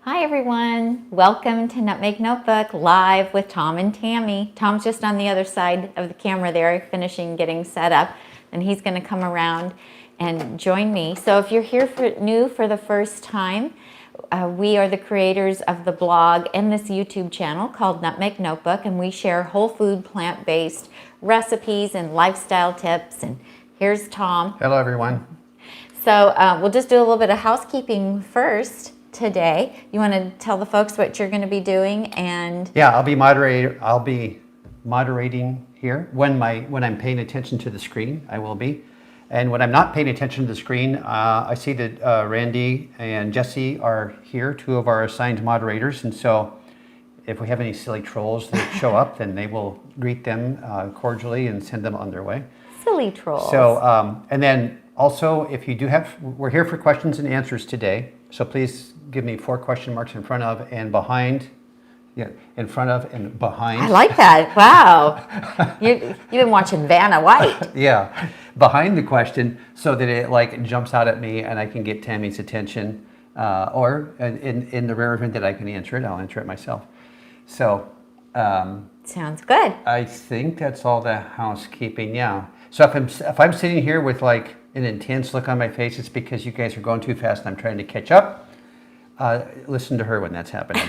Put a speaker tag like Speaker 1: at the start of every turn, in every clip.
Speaker 1: Hi everyone, welcome to Nutmeg Notebook live with Tom and Tammy. Tom's just on the other side of the camera there, finishing getting set up, and he's going to come around and join me. So if you're here new for the first time, we are the creators of the blog and this YouTube channel called Nutmeg Notebook, and we share whole food, plant-based recipes and lifestyle tips. And here's Tom.
Speaker 2: Hello everyone.
Speaker 1: So we'll just do a little bit of housekeeping first today. You want to tell the folks what you're going to be doing? And
Speaker 2: yeah, I'll be moderating here when I'm paying attention to the screen. I will be, and when I'm not paying attention to the screen, I see that Randy and Jesse are here, two of our assigned moderators, and so if we have any silly trolls that show up, then they will greet them cordially and send them on their way.
Speaker 1: Silly trolls.
Speaker 2: So and then also, if you do have, we're here for questions and answers today. So please give me 4 question marks in front of and behind. Yeah, in front of and behind.
Speaker 1: I like that. Wow. You've been watching Vanna White.
Speaker 2: Yeah, behind the question so that it like jumps out at me and I can get Tammy's attention. Or in the rare event that I can answer it, I'll answer it myself. So.
Speaker 1: Sounds good.
Speaker 2: I think that's all the housekeeping, yeah. So if I'm sitting here with like an intense look on my face, it's because you guys are going too fast and I'm trying to catch up. Listen to her when that's happening.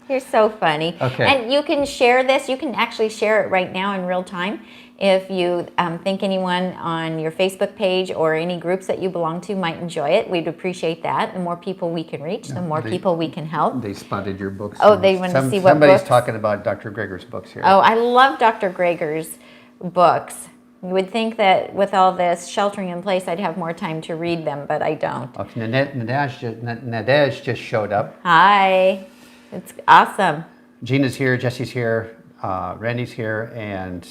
Speaker 1: You're so funny.
Speaker 2: Okay.
Speaker 1: And you can share this. You can actually share it right now in real time. If you think anyone on your Facebook page or any groups that you belong to might enjoy it, we'd appreciate that. The more people we can reach, the more people we can help.
Speaker 2: They spotted your books.
Speaker 1: Oh, they want to see what
Speaker 2: somebody's
Speaker 1: books?
Speaker 2: talking about Dr. Greger's books here.
Speaker 1: Oh, I love Dr. Greger's books. You would think that with all this sheltering in place, I'd have more time to read them, but I don't.
Speaker 2: Okay, Nadej just showed up.
Speaker 1: Hi. It's awesome.
Speaker 2: Gina's here, Jesse's here, Randy's here, and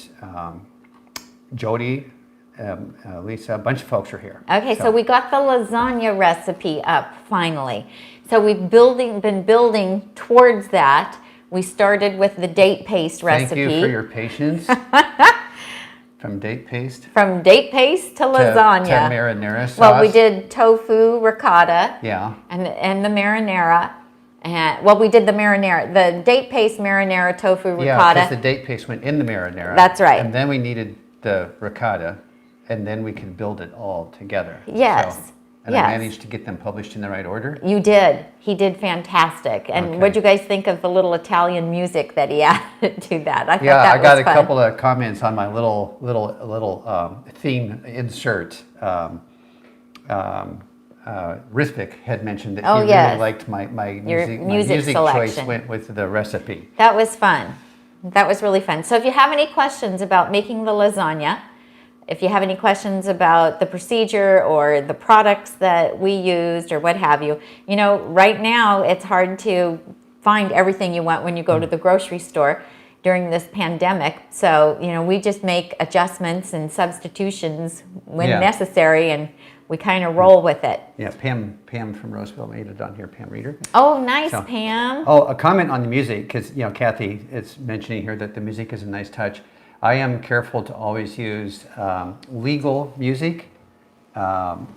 Speaker 2: Jody, Lisa, a bunch of folks are here.
Speaker 1: Okay, so we got the lasagna recipe up finally. So we've been building towards that. We started with the date paste recipe.
Speaker 2: Thank you for your patience. From date paste?
Speaker 1: From date paste to lasagna.
Speaker 2: To marinara sauce.
Speaker 1: Well, we did tofu, ricotta.
Speaker 2: Yeah.
Speaker 1: And the marinara. And, well, we did the marinara. The date paste, marinara, tofu, ricotta.
Speaker 2: Yeah, because the date paste went in the marinara.
Speaker 1: That's right.
Speaker 2: And then we needed the ricotta, and then we could build it all together.
Speaker 1: Yes.
Speaker 2: And
Speaker 1: yes.
Speaker 2: I managed to get them published in the right order.
Speaker 1: You did. He did fantastic. And
Speaker 2: Okay.
Speaker 1: what'd you guys think of the little Italian music that he added to that? I thought
Speaker 2: Yeah,
Speaker 1: that
Speaker 2: I got
Speaker 1: was
Speaker 2: a
Speaker 1: fun.
Speaker 2: couple of comments on my little theme insert. Rivik had mentioned that he really liked my music choice
Speaker 1: selection.
Speaker 2: went with the recipe.
Speaker 1: That was fun. That was really fun. So if you have any questions about making the lasagna, if you have any questions about the procedure or the products that we used or what have you, you know, right now it's hard to find everything you want when you go to the grocery store during this pandemic. So, you know, we just make adjustments and substitutions when necessary, and we kind of roll with it.
Speaker 2: Yeah, Pam from Roseville made it on here, Pam Reeder.
Speaker 1: Oh, nice, so, Pam.
Speaker 2: Oh, a comment on the music, because, you know, Kathy is mentioning here that the music is a nice touch. I am careful to always use legal music.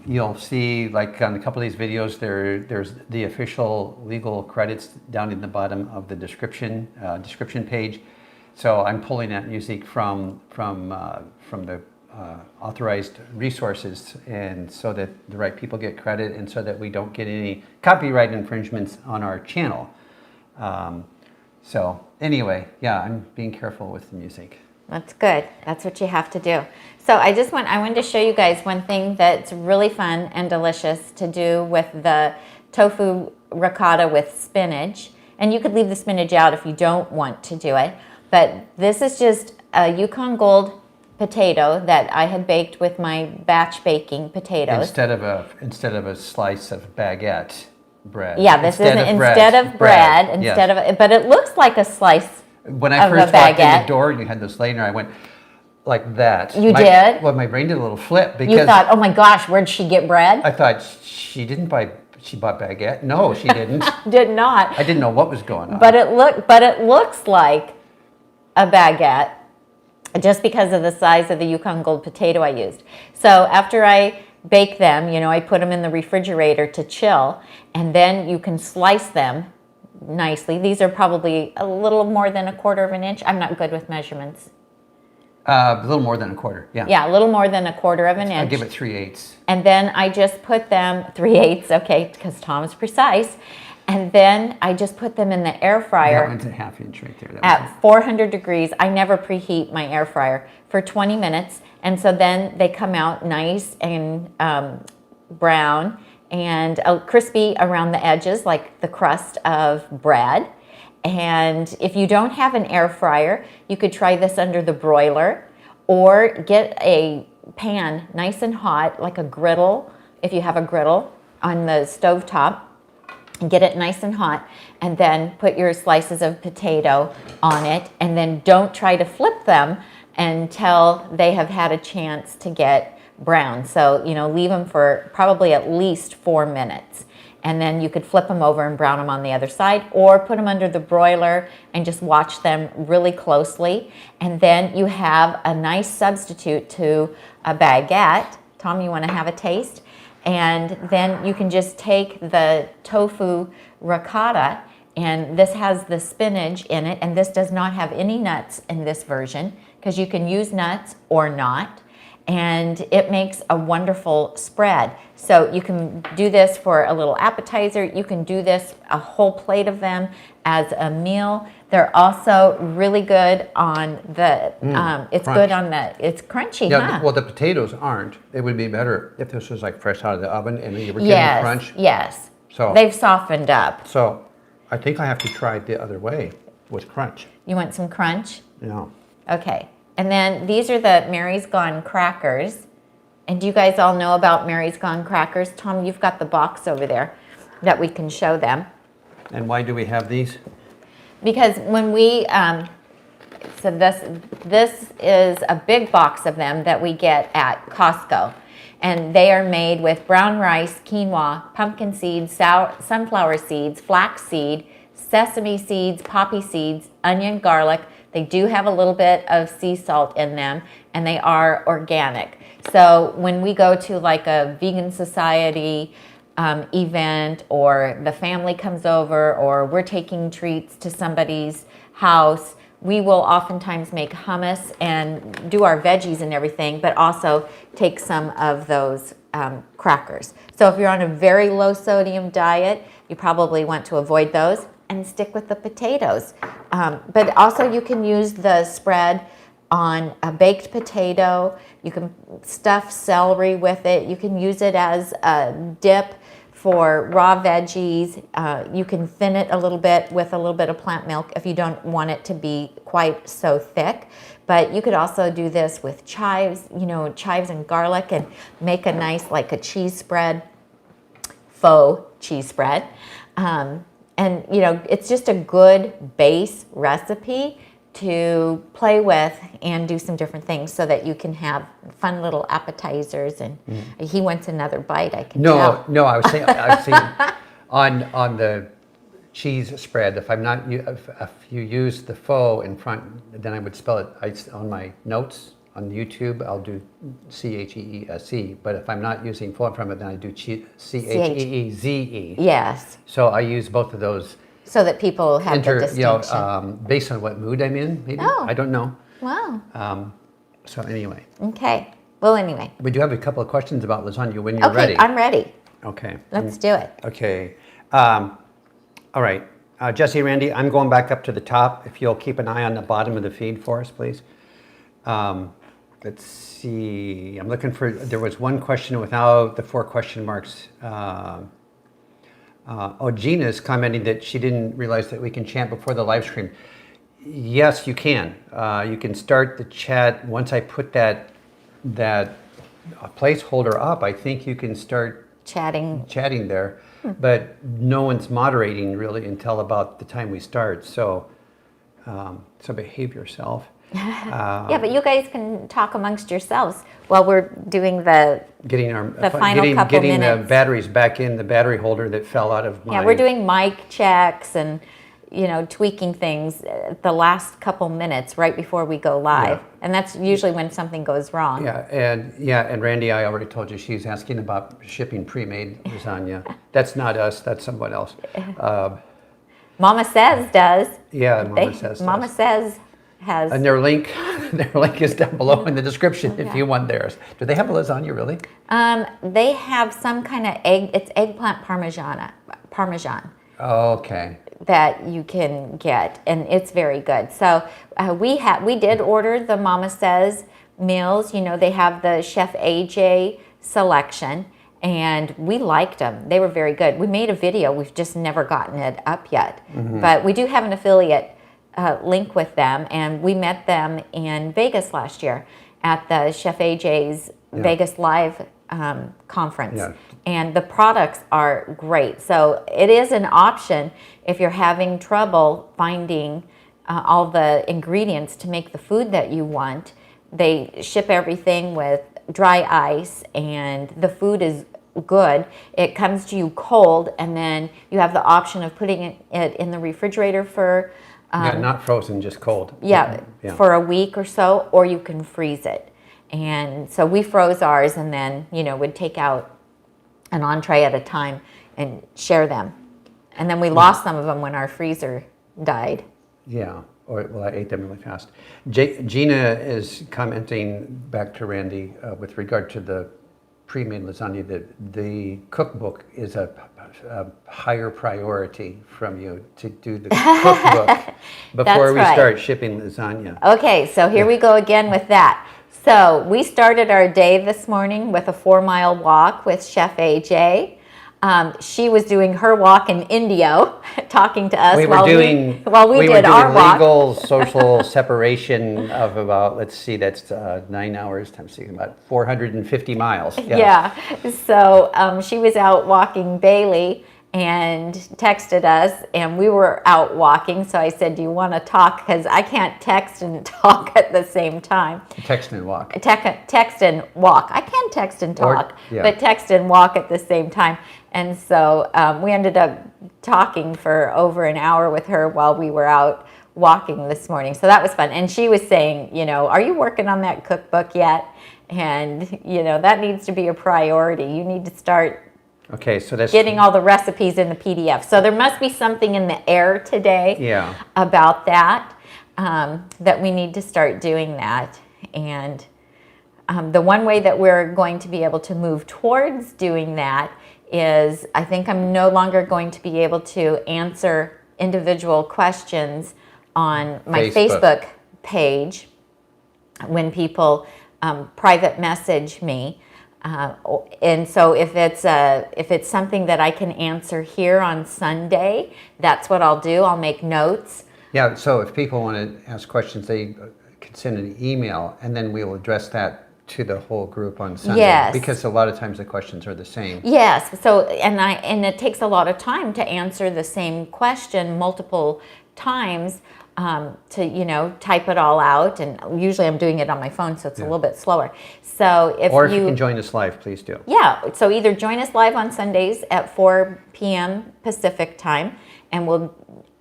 Speaker 2: You'll see, like on a couple of these videos, there's the official legal credits down in the bottom of the description page. So I'm pulling that music from the authorized resources, and so that the right people get credit, and so that we don't get any copyright infringements on our channel. So anyway, yeah, I'm being careful with the music.
Speaker 1: That's good. That's what you have to do. So I wanted to show you guys one thing that's really fun and delicious to do with the tofu ricotta with spinach. And you could leave the spinach out if you don't want to do it. But this is just a Yukon Gold potato that I had baked with my batch baking potatoes.
Speaker 2: Instead of a slice of baguette bread.
Speaker 1: Yeah, this isn't instead of bread. Yes. But it looks like a slice.
Speaker 2: When I first walked in the door and you had this laying there, I went like that.
Speaker 1: You did?
Speaker 2: Well, my brain did a little flip because
Speaker 1: you thought, oh my gosh, where'd she get bread?
Speaker 2: I thought she bought baguette. No, she didn't.
Speaker 1: Did not.
Speaker 2: I didn't know what was going on.
Speaker 1: But it looks like a baguette just because of the size of the Yukon Gold potato I used. So after I bake them. You know, I put them in the refrigerator to chill, and then you can slice them nicely. These are probably a little more than 1/4 of an inch. I'm not good with measurements.
Speaker 2: A little more than 1/4, yeah.
Speaker 1: Yeah, a little more than 1/4 of an inch.
Speaker 2: I give it 3/8.
Speaker 1: And then I just put them 3/8, okay, because Tom's precise. And then I just put them in the air fryer.
Speaker 2: That one's a 1/2 inch right there.
Speaker 1: At 400 degrees. I never preheat my air fryer for 20 minutes. And so then they come out nice and brown and crispy around the edges, like the crust of bread. And if you don't have an air fryer, you could try this under the broiler, or get a pan nice and hot, like a griddle, if you have a griddle on the stovetop. Get it nice and hot, and then put your slices of potato on it, and then don't try to flip them until they have had a chance to get brown. So, you know, leave them for probably at least 4 minutes. And then you could flip them over and brown them on the other side, or put them under the broiler and just watch them really closely. And then you have a nice substitute to a baguette. Tom, you want to have a taste? And then you can just take the tofu ricotta, and this has the spinach in it, and this does not have any nuts in this version, because you can use nuts or not, and it makes a wonderful spread. So you can do this for a little appetizer. You can do this, a whole plate of them, as a meal. They're also really good on the, it's
Speaker 2: crunch.
Speaker 1: good on the, it's crunchy,
Speaker 2: Yeah,
Speaker 1: huh?
Speaker 2: well, the potatoes aren't. It would be better if this was like fresh out of the oven and you were getting
Speaker 1: Yes,
Speaker 2: crunch.
Speaker 1: yes.
Speaker 2: So-
Speaker 1: they've softened up.
Speaker 2: So I think I have to try it the other way with crunch.
Speaker 1: You want some crunch?
Speaker 2: Yeah.
Speaker 1: Okay. And then these are the Mary's Gone crackers. And do you guys all know about Mary's Gone crackers? Tom, you've got the box over there that we can show them.
Speaker 2: And why do we have these?
Speaker 1: Because when we, so this is a big box of them that we get at Costco. And they are made with brown rice, quinoa, pumpkin seeds, sunflower seeds, flax seed, sesame seeds, poppy seeds, onion, garlic. They do have a little bit of sea salt in them, and they are organic. So when we go to like a vegan society event, or the family comes over, or we're taking treats to somebody's house, we will oftentimes make hummus and do our veggies and everything, but also take some of those crackers. So if you're on a very low sodium diet, you probably want to avoid those and stick with the potatoes. But also you can use the spread on a baked potato. You can stuff celery with it. You can use it as a dip for raw veggies. You can thin it a little bit with a little bit of plant milk if you don't want it to be quite so thick. But you could also do this with chives, you know, chives and garlic, and make a nice, like a cheese spread, faux cheese spread. And, you know, it's just a good base recipe to play with and do some different things so that you can have fun little appetizers. And he wants another bite, I can tell.
Speaker 2: No, I was saying on the cheese spread, if you use the faux in front, then I would spell it on my notes on YouTube. I'll do CHEESE, but if I'm not using faux in front of it, then I do CHEEZE.
Speaker 1: Yes.
Speaker 2: So I use both of those.
Speaker 1: So that people have the distinction.
Speaker 2: Based on what mood I'm in, maybe.
Speaker 1: Oh.
Speaker 2: I don't know.
Speaker 1: Wow.
Speaker 2: So anyway,
Speaker 1: Okay. Well, anyway.
Speaker 2: we do have a couple of questions about lasagna when you're
Speaker 1: Okay,
Speaker 2: ready.
Speaker 1: I'm ready.
Speaker 2: Okay.
Speaker 1: Let's do it.
Speaker 2: Okay. All right. Jesse, Randy, I'm going back up to the top. If you'll keep an eye on the bottom of the feed for us, please. Let's see. I'm looking for, there was one question without the 4 question marks. Gina's commenting that she didn't realize that we can chant before the live stream. Yes, you can. You can start the chat once I put that placeholder up. I think you can start
Speaker 1: Chatting.
Speaker 2: there, but no one's moderating really until about the time we start. So, so behave yourself.
Speaker 1: Yeah, but you guys can talk amongst yourselves while we're doing the
Speaker 2: Getting our
Speaker 1: final couple
Speaker 2: the
Speaker 1: minutes.
Speaker 2: batteries back in the battery holder that fell out of my.
Speaker 1: Yeah, we're doing mic checks and, tweaking things the last couple minutes right before we go live.
Speaker 2: Yeah.
Speaker 1: And that's usually when something goes wrong.
Speaker 2: And Randy, I already told you, she's asking about shipping pre-made lasagna. That's not us, that's someone else.
Speaker 1: Mama Sezz does.
Speaker 2: Yeah, Mama Sezz
Speaker 1: Mama
Speaker 2: does.
Speaker 1: Sezz has.
Speaker 2: And their link is down below in the description if you want theirs. Do they have a lasagna, really?
Speaker 1: They have some kind of it's eggplant parmesan.
Speaker 2: Okay.
Speaker 1: That you can get, and it's very good. So we did order the Mama Sezz meals. They have the Chef AJ selection, and we liked them. They were very good. We made a video. We've just never gotten it up yet. But we do have an affiliate link with them, and we met them in Vegas last year at the Chef AJ's Vegas Live conference.
Speaker 2: Yeah.
Speaker 1: And the products are great. So it is an option if you're having trouble finding all the ingredients to make the food that you want. They ship everything with dry ice, and the food is good. It comes to you cold, and then you have the option of putting it in the refrigerator for
Speaker 2: not frozen, just cold.
Speaker 1: For a week or so, or you can freeze it. And so we froze ours, and then would take out an entree at a time and share them. And then we lost some of them when our freezer died. Yeah.
Speaker 2: Well, I ate them really fast. Gina is commenting back to Randy with regard to the pre-made lasagna that the cookbook is a higher priority from you to do the cookbook before we start shipping lasagna.
Speaker 1: Okay, so here we go again with that. So we started our day this morning with a 4-mile walk with Chef AJ. She was doing her walk in Indio, talking to us
Speaker 2: we
Speaker 1: while we did our walk.
Speaker 2: Legal social separation of about, let's see, that's 9 hours times about 450 miles.
Speaker 1: Yeah. So she was out walking Bailey and texted us, and we were out walking. So I said, do you want to talk? Because I can't text and talk at the same time.
Speaker 2: Text and walk.
Speaker 1: Text and walk. I can text and talk, but text and walk at the same time. And so we ended up talking for over an hour with her while we were out walking this morning. So that was fun. And she was saying, are you working on that cookbook yet? And, that needs to be a priority. You need to start
Speaker 2: so that's
Speaker 1: getting all the recipes in the PDF. So there must be something in the air today about that, that we need to start doing that. And the one way that we're going to be able to move towards doing that is, I think I'm no longer going to be able to answer individual questions on my Facebook page when people private message me. And so if it's something that I can answer here on Sunday, that's what I'll do. I'll make notes.
Speaker 2: Yeah, so if people want to ask questions, they can send an email, and then we will address that to the whole group on Sunday.
Speaker 1: Yes.
Speaker 2: Because a lot of times the questions are the same.
Speaker 1: Yes. So and it takes a lot of time to answer the same question multiple times. To type it all out, and usually I'm doing it on my phone, so it's a little bit slower. So if you
Speaker 2: can join us live, please do.
Speaker 1: Yeah, so either join us live on Sundays at 4 p.m. Pacific time, and we'll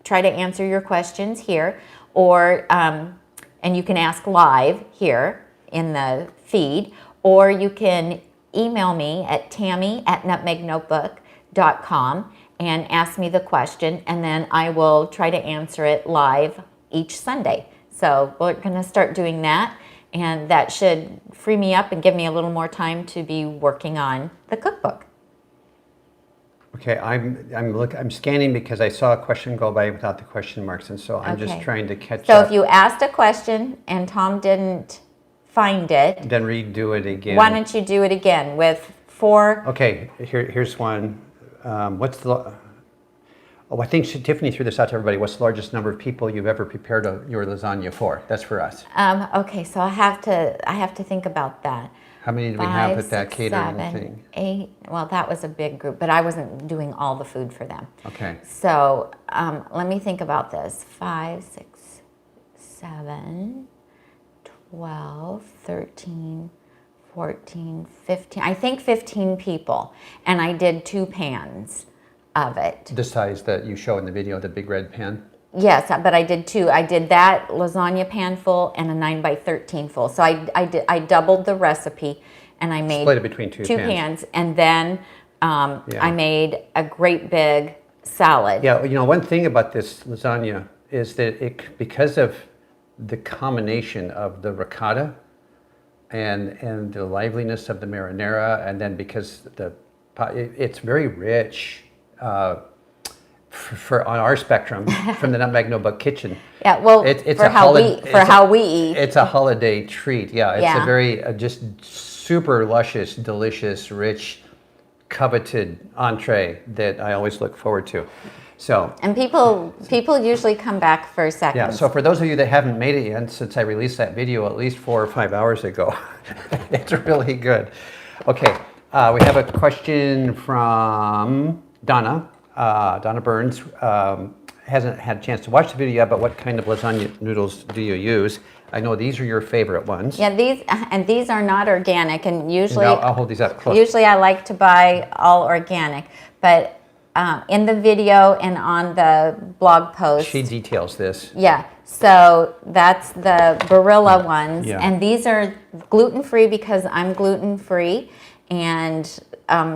Speaker 1: try to answer your questions here, or and you can ask live here in the feed, or you can email me at tammy@nutmegnotebook.com and ask me the question, and then I will try to answer it live each Sunday. So we're going to start doing that, and that should free me up and give me a little more time to be working on the cookbook.
Speaker 2: Okay, I'm scanning because I saw a question go by without the question marks, and so I'm just trying to catch up.
Speaker 1: So if you asked a question and Tom didn't find it,
Speaker 2: then redo it again.
Speaker 1: Why don't you do it again with 4?
Speaker 2: Okay, here's one. I think Tiffany threw this out to everybody. What's the largest number of people you've ever prepared your lasagna for? That's for us.
Speaker 1: Okay, so I have to think about that.
Speaker 2: How many do we have at that
Speaker 1: 5, 6,
Speaker 2: catering
Speaker 1: 7,
Speaker 2: thing?
Speaker 1: 8. Well, that was a big group, but I wasn't doing all the food for them.
Speaker 2: Okay.
Speaker 1: So let me think about this. 5, 6, 7, 12, 13, 14, 15. I think 15 people, and I did 2 pans of it.
Speaker 2: The size that you show in the video, the big red pan?
Speaker 1: Yes, but I did two. I did that lasagna pan full and a 9 by 13 full. So I doubled the recipe, and I made
Speaker 2: Split it between two
Speaker 1: pans, and then I made a great big salad.
Speaker 2: Yeah, you know, one thing about this lasagna is that because of the combination of the ricotta and the liveliness of the marinara, and then because it's very rich. For on our spectrum from the Nutmeg Notebook kitchen.
Speaker 1: Yeah, well,
Speaker 2: it's
Speaker 1: for how we eat.
Speaker 2: It's a holiday treat. Yeah, it's a very just super luscious, delicious, rich, coveted entree that I always look forward to. So,
Speaker 1: and people usually come back for seconds.
Speaker 2: Yeah, so for those of you that haven't made it yet, since I released that video at least 4 or 5 hours ago, it's really good. Okay, we have a question from Donna. Donna Burns hasn't had a chance to watch the video yet, but what kind of lasagna noodles do you use? I know these are your favorite ones.
Speaker 1: Yeah, these are not organic, and usually
Speaker 2: I'll hold these up close.
Speaker 1: Usually I like to buy all organic, but in the video and on the blog post,
Speaker 2: she details this.
Speaker 1: Yeah, so that's the Barilla ones,
Speaker 2: Yeah.
Speaker 1: and these are gluten-free because I'm gluten-free, and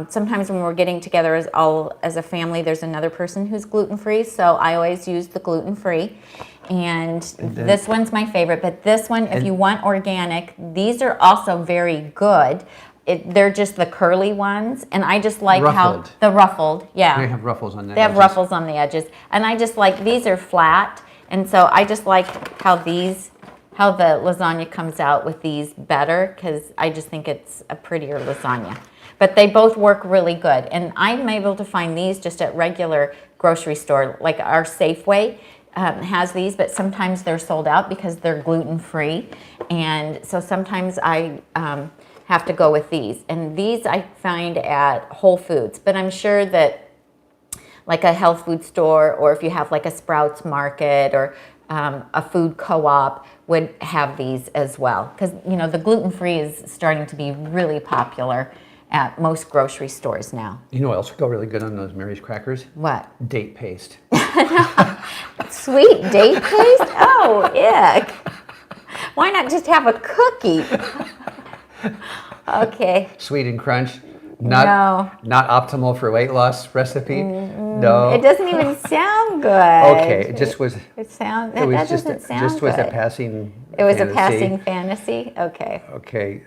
Speaker 1: sometimes when we're getting together as a family, there's another person who's gluten-free, so I always use the gluten-free. And this one's my favorite, but this one, if you want organic, these are also very good. They're just the curly ones, and I just like
Speaker 2: ruffled.
Speaker 1: how the ruffled, yeah.
Speaker 2: They have ruffles on the edges.
Speaker 1: They have ruffles on the edges, and I just like, these are flat, and so I just like how the lasagna comes out with these better, because I just think it's a prettier lasagna. But they both work really good, and I'm able to find these just at regular grocery store, like our Safeway has these, but sometimes they're sold out because they're gluten-free, and so sometimes I have to go with these. And these I find at Whole Foods, but I'm sure that like a health food store, or if you have like a Sprouts Market or a food co-op would have these as well, because you know the gluten-free is starting to be really popular at most grocery stores now.
Speaker 2: You know what else would go really good on those Mary's crackers?
Speaker 1: What?
Speaker 2: Date paste.
Speaker 1: Sweet date paste? Oh, ick. Why not just have a cookie? Okay.
Speaker 2: Sweet and crunch. Not optimal for weight loss recipe. No.
Speaker 1: It doesn't even sound good.
Speaker 2: Okay, it just was.
Speaker 1: It sounds.
Speaker 2: It was
Speaker 1: That
Speaker 2: just
Speaker 1: doesn't sound
Speaker 2: just was a
Speaker 1: good.
Speaker 2: passing.
Speaker 1: It was
Speaker 2: fantasy.
Speaker 1: a passing fantasy. Okay.
Speaker 2: Okay.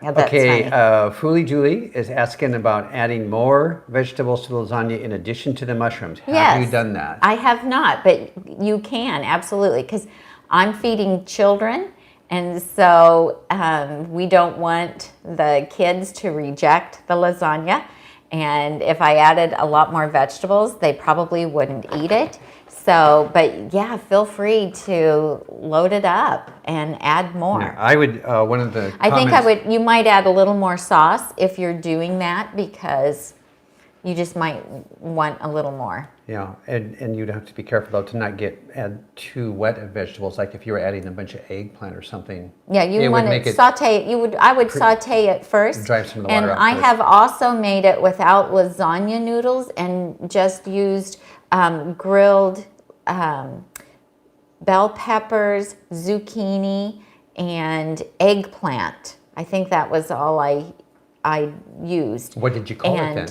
Speaker 1: Yeah, that's
Speaker 2: Okay.
Speaker 1: funny.
Speaker 2: Foolie Julie is asking about adding more vegetables to the lasagna in addition to the mushrooms. Have
Speaker 1: Yes.
Speaker 2: you done that?
Speaker 1: I have not, but you can absolutely, because I'm feeding children, and so we don't want the kids to reject the lasagna. And if I added a lot more vegetables, they probably wouldn't eat it. So, but yeah, feel free to load it up and add more.
Speaker 2: Yeah, I would. One of the.
Speaker 1: I think I
Speaker 2: comments-
Speaker 1: would. You might add a little more sauce if you're doing that, because you just might want a little more.
Speaker 2: Yeah, and you'd have to be careful though to not add too wet of vegetables. Like if you were adding a bunch of eggplant or something.
Speaker 1: Yeah, you
Speaker 2: it
Speaker 1: want
Speaker 2: would
Speaker 1: to
Speaker 2: make it
Speaker 1: saute it. I would saute it first.
Speaker 2: Drive some of the
Speaker 1: And
Speaker 2: water out
Speaker 1: I
Speaker 2: first.
Speaker 1: have also made it without lasagna noodles and just used grilled bell peppers, zucchini, and eggplant. I think that was all I used.
Speaker 2: What did you call it
Speaker 1: And
Speaker 2: then?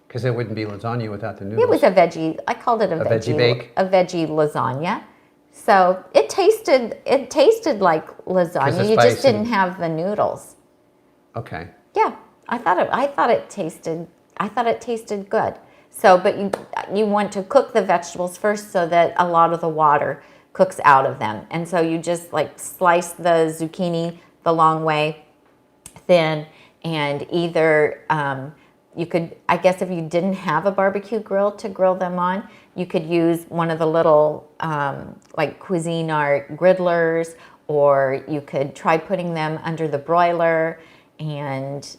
Speaker 2: Because it wouldn't be lasagna without the noodles.
Speaker 1: It was a veggie. I called it a
Speaker 2: veggie bake?
Speaker 1: A veggie lasagna. So it tasted like lasagna. You just didn't have the noodles.
Speaker 2: Okay.
Speaker 1: Yeah, I thought it tasted good. So, but you want to cook the vegetables first so that a lot of the water cooks out of them. And so you just like slice the zucchini the long way thin, and either you could, I guess if you didn't have a barbecue grill to grill them on, you could use one of the little like Cuisinart griddlers, or you could try putting them under the broiler, and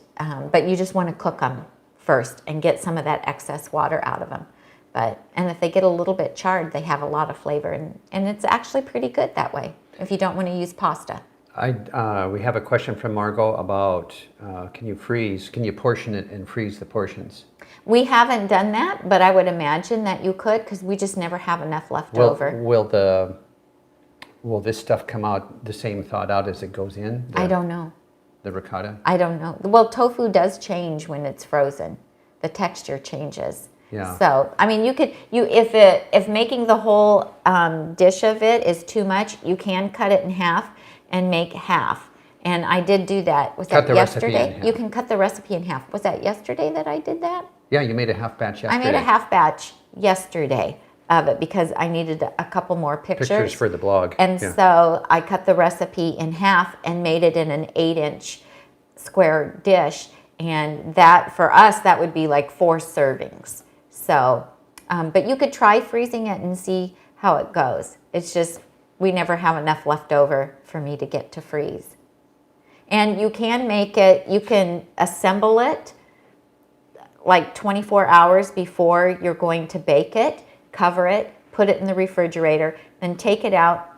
Speaker 1: but you just want to cook them first and get some of that excess water out of them. And if they get a little bit charred, they have a lot of flavor, and it's actually pretty good that way if you don't want to use pasta.
Speaker 2: We have a question from Margot about can you portion it and freeze the portions?
Speaker 1: We haven't done that, but I would imagine that you could, because we just never have enough left over.
Speaker 2: Will this stuff come out the same thawed out as it goes in?
Speaker 1: I don't know.
Speaker 2: The ricotta?
Speaker 1: I don't know. Well, tofu does change when it's frozen. The texture changes.
Speaker 2: Yeah.
Speaker 1: So, I mean, if making the whole dish of it is too much, you can cut it in half and make half. And I did do that. Was that yesterday? You can cut the recipe in half. Was that yesterday that I did that?
Speaker 2: Yeah, you made a half batch yesterday.
Speaker 1: I made a half batch yesterday of it because I needed a couple more pictures.
Speaker 2: Pictures for the blog.
Speaker 1: And so I cut the recipe in half and made it in an 8-inch square dish. And that, for us, that would be like 4 servings. So, but you could try freezing it and see how it goes. It's just, we never have enough left over for me to get to freeze. And you can make it, you can assemble it like 24 hours before you're going to bake it, cover it, put it in the refrigerator, then take it out,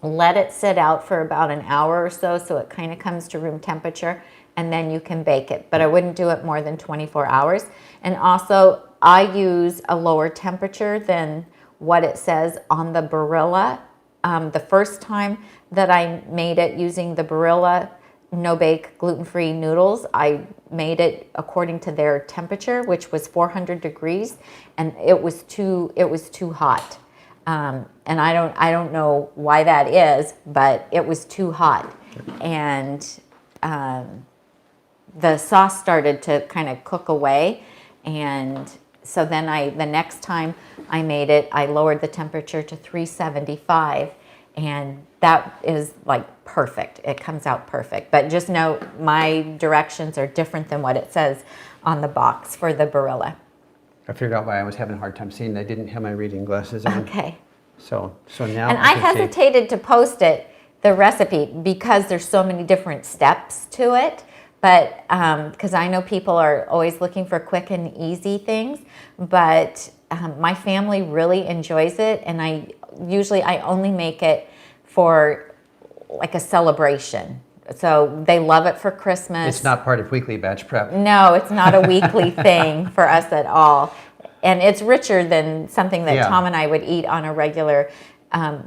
Speaker 1: let it sit out for about an hour or so it kind of comes to room temperature, and then you can bake it. But I wouldn't do it more than 24 hours. And also, I use a lower temperature than what it says on the Barilla. The first time that I made it using the Barilla no-bake gluten-free noodles, I made it according to their temperature, which was 400 degrees, and it was too hot. And I don't know why that is, but it was too hot. And the sauce started to kind of cook away, and so then the next time I made it, I lowered the temperature to 375, and that is like perfect. It comes out perfect. But just know my directions are different than what it says on the box for the Barilla.
Speaker 2: I figured out why I was having a hard time seeing. I didn't have my reading glasses on.
Speaker 1: Okay.
Speaker 2: So now.
Speaker 1: And I hesitated to post the recipe, because there's so many different steps to it. But because I know people are always looking for quick and easy things, but my family really enjoys it, and I only make it for like a celebration. So they love it for Christmas.
Speaker 2: It's not part of weekly batch prep.
Speaker 1: No, it's not a weekly thing for us at all. And it's richer than something that Tom and I would eat on a regular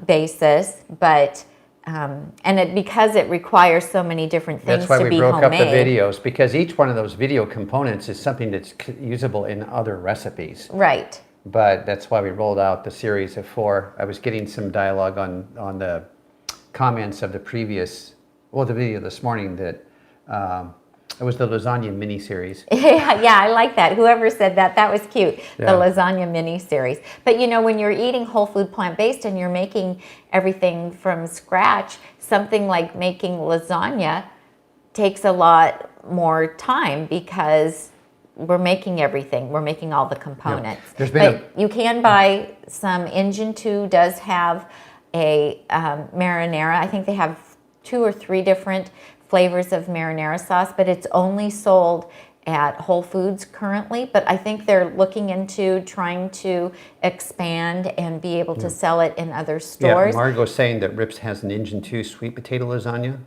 Speaker 1: basis. But because it requires so many different things to be homemade.
Speaker 2: That's why we broke up the videos, because each one of those video components is something that's usable in other recipes.
Speaker 1: Right.
Speaker 2: But that's why we rolled out the series of 4. I was getting some dialogue on the comments of the video this morning that it was the lasagna mini series.
Speaker 1: Yeah, I like that. Whoever said that was cute. The lasagna mini series. But when you're eating whole food plant-based and you're making everything from scratch, something like making lasagna takes a lot more time, because we're making everything. We're making all the components. You can buy some. Engine 2 does have a marinara. I think they have 2 or 3 different flavors of marinara sauce, but it's only sold at Whole Foods currently. But I think they're looking into trying to expand and be able to sell it in other stores.
Speaker 2: Yeah, Margot's saying that Rips has an Engine 2 sweet potato lasagna.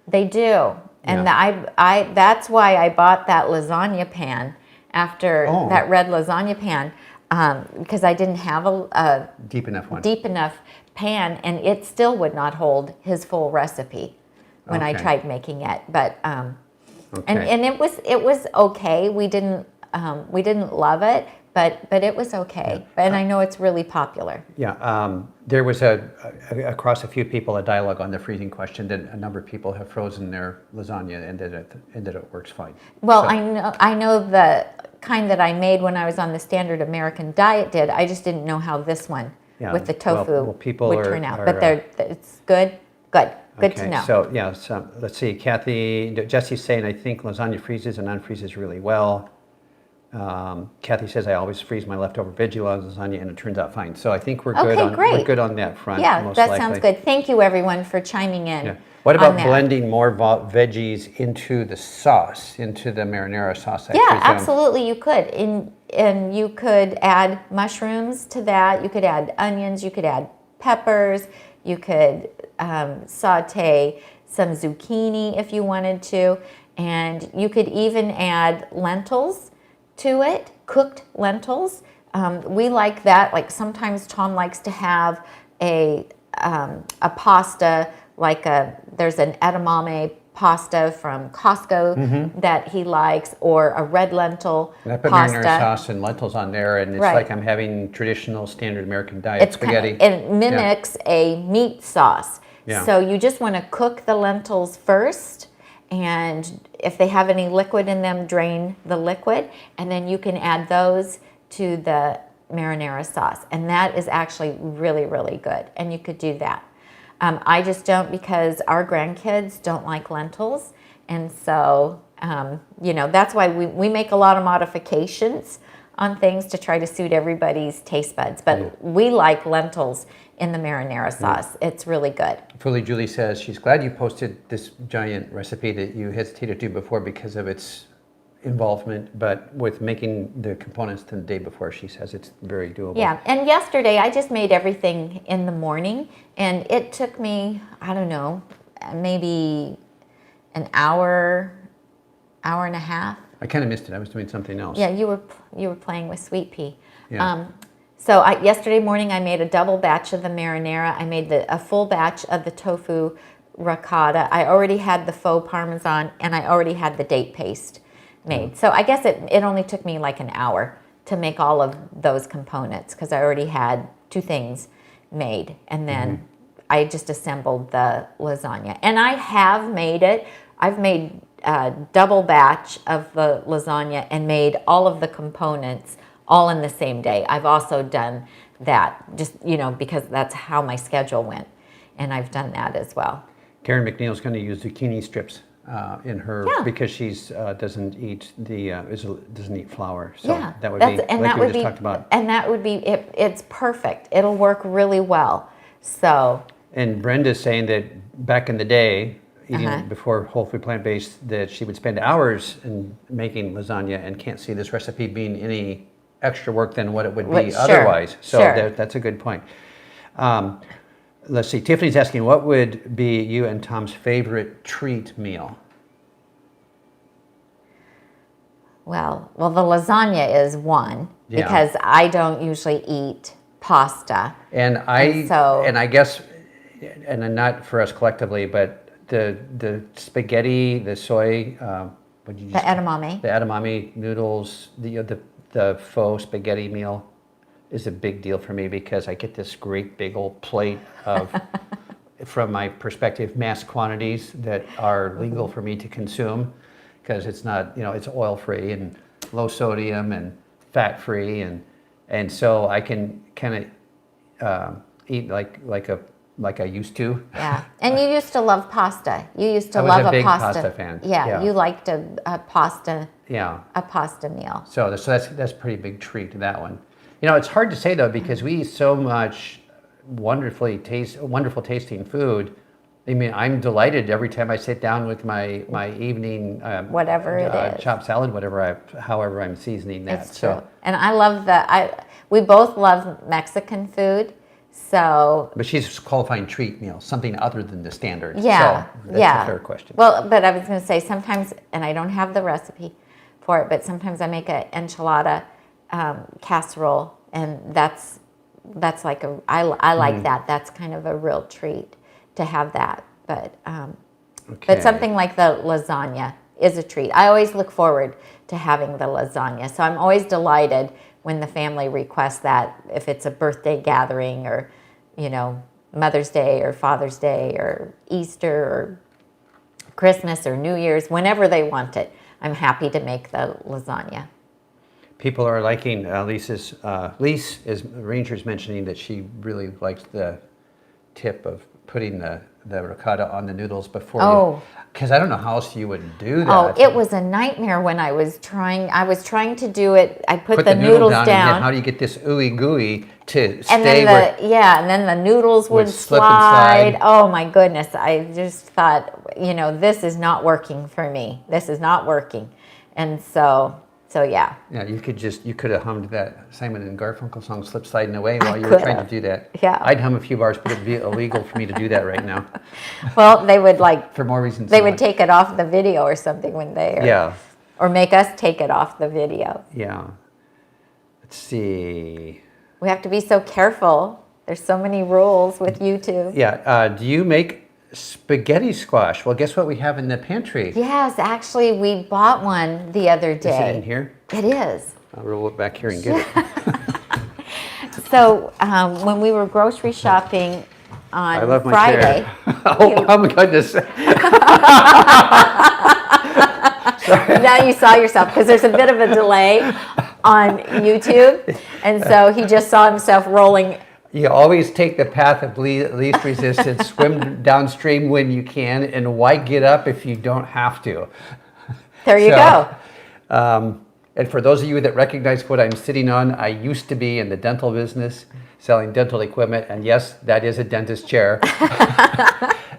Speaker 1: They do. And that's why I bought that lasagna pan after that red lasagna pan, because I didn't have a
Speaker 2: deep enough
Speaker 1: pan, and it still would not hold his full recipe when I tried making it. But and it was okay. We didn't love it, but it was okay. And I know it's really popular.
Speaker 2: Yeah, there was across a few people a dialogue on the freezing question that a number of people have frozen their lasagna and that it works fine.
Speaker 1: Well, so. I know the kind that I made when I was on the standard American diet did. I just didn't know how this one with the tofu would turn out. But it's good. Good to know.
Speaker 2: So let's see. Jesse's saying, I think lasagna freezes and unfreezes really well. Kathy says, I always freeze my leftover veggie lasagna and it turns out fine. So I think we're good. We're good on that front.
Speaker 1: Yeah, that sounds good. Thank you, everyone, for chiming in.
Speaker 2: Yeah. What about blending more veggies into the sauce, into the marinara sauce?
Speaker 1: Absolutely, you could. And you could add mushrooms to that. You could add onions. You could add peppers. You could saute some zucchini if you wanted to, and you could even add lentils to it, cooked lentils. We like that. Like sometimes Tom likes to have a pasta, there's an edamame pasta from Costco that he likes, or a red lentil
Speaker 2: And I put
Speaker 1: pasta.
Speaker 2: marinara sauce and lentils on there, and it's
Speaker 1: Right.
Speaker 2: like I'm having traditional standard American diet spaghetti.
Speaker 1: It mimics a meat sauce.
Speaker 2: Yeah.
Speaker 1: So you just want to cook the lentils first, and if they have any liquid in them, drain the liquid, and then you can add those to the marinara sauce. And that is actually really, really good. And you could do that. I just don't, because our grandkids don't like lentils. And so, that's why we make a lot of modifications on things to try to suit everybody's taste buds. But we like lentils in the marinara sauce. It's really good.
Speaker 2: Fully Julie says she's glad you posted this giant recipe that you hesitated to before because of its involvement, but with making the components the day before, she says it's very doable.
Speaker 1: Yeah, and yesterday I just made everything in the morning, and it took me, I don't know, maybe an hour and a half.
Speaker 2: I kind of missed it. I was doing something else.
Speaker 1: Yeah, you were playing with sweet pea.
Speaker 2: Yeah.
Speaker 1: So yesterday morning I made a double batch of the marinara. I made a full batch of the tofu ricotta. I already had the faux parmesan, and I already had the date paste made. So I guess it only took me like an hour to make all of those components, because I already had two things made, and then I just assembled the lasagna. And I have made it. I've made a double batch of the lasagna and made all of the components all in the same day. I've also done that, just because that's how my schedule went, and I've done that as well.
Speaker 2: Karen McNeil's going to use zucchini strips in her because she's doesn't eat flour. So that would be like we just talked about.
Speaker 1: And that would be it's perfect. It'll work really well. So.
Speaker 2: And Brenda's saying that back in the day, eating before whole food plant-based, that she would spend hours in making lasagna and can't see this recipe being any extra work than what it would be otherwise. So that's a good point. Let's see, Tiffany's asking, what would be you and Tom's favorite treat meal?
Speaker 1: Well, the lasagna is one, because I don't usually eat pasta.
Speaker 2: And I guess, and not for us collectively, but the spaghetti, the soy,
Speaker 1: the edamame.
Speaker 2: The edamame noodles, the faux spaghetti meal is a big deal for me, because I get this great big old plate of, from my perspective, mass quantities that are legal for me to consume, because it's not, it's oil free and low sodium and fat free, and so I can kind of eat like I used to.
Speaker 1: Yeah, and you used to love pasta. You used to
Speaker 2: I was
Speaker 1: love
Speaker 2: a big
Speaker 1: pasta.
Speaker 2: pasta fan.
Speaker 1: Yeah, you liked a pasta.
Speaker 2: Yeah.
Speaker 1: A pasta meal.
Speaker 2: So that's a pretty big treat, that one. It's hard to say though, because we eat so much wonderful tasting food. I mean, I'm delighted every time I sit down with my evening
Speaker 1: whatever it is,
Speaker 2: chopped salad, however I'm seasoning that.
Speaker 1: It's true. And I love we both love Mexican food. So,
Speaker 2: but she's qualifying treat meal, something other than the standard.
Speaker 1: Yeah,
Speaker 2: so that's a fair question.
Speaker 1: Well, but I was going to say sometimes, and I don't have the recipe for it, but sometimes I make an enchilada casserole, and that's like I like that. That's kind of a real treat to have that. But but something like the lasagna is a treat. I always look forward to having the lasagna, so I'm always delighted when the family requests that, if it's a birthday gathering, or Mother's Day or Father's Day or Easter or Christmas or New Year's, whenever they want it, I'm happy to make the lasagna.
Speaker 2: People are liking Lise Ranger's mentioning that she really likes the tip of putting the ricotta on the noodles before because I don't know how else you would do that.
Speaker 1: Oh, it was a nightmare when I was trying to do it. I put the
Speaker 2: noodle
Speaker 1: noodles down.
Speaker 2: And then how do you get this ooey gooey to stay
Speaker 1: and then the noodles would
Speaker 2: slip and slide.
Speaker 1: Oh my goodness. I just thought, this is not working for me. This is not working. And so So yeah.
Speaker 2: Yeah, you could have hummed that Simon and Garfunkel song "Slip Sliding Away" while you were
Speaker 1: could
Speaker 2: trying
Speaker 1: have.
Speaker 2: to do that.
Speaker 1: Yeah.
Speaker 2: I'd hum a few bars, but it'd be illegal for me to do that right now.
Speaker 1: Well, they would like
Speaker 2: For more reasons.
Speaker 1: they
Speaker 2: than
Speaker 1: would
Speaker 2: one.
Speaker 1: take it off the video or something when they
Speaker 2: Yeah.
Speaker 1: or make us take it off the video.
Speaker 2: Yeah. Let's see.
Speaker 1: We have to be so careful. There's so many rules with YouTube.
Speaker 2: Yeah. Do you make spaghetti squash? Well, guess what we have in the pantry?
Speaker 1: Yes, actually, we bought one the other
Speaker 2: Is
Speaker 1: day.
Speaker 2: it in here?
Speaker 1: It is.
Speaker 2: I'll roll it back here and get it.
Speaker 1: So when we were grocery shopping
Speaker 2: I
Speaker 1: on
Speaker 2: love my
Speaker 1: Friday,
Speaker 2: chair. Oh my goodness.
Speaker 1: now you saw yourself because there's a bit of a delay on YouTube, and so he just saw himself rolling.
Speaker 2: You always take the path of least resistance, swim downstream when you can, and why get up if you don't have to?
Speaker 1: There you go.
Speaker 2: And for those of you that recognize what I'm sitting on, I used to be in the dental business, selling dental equipment, and yes, that is a dentist chair.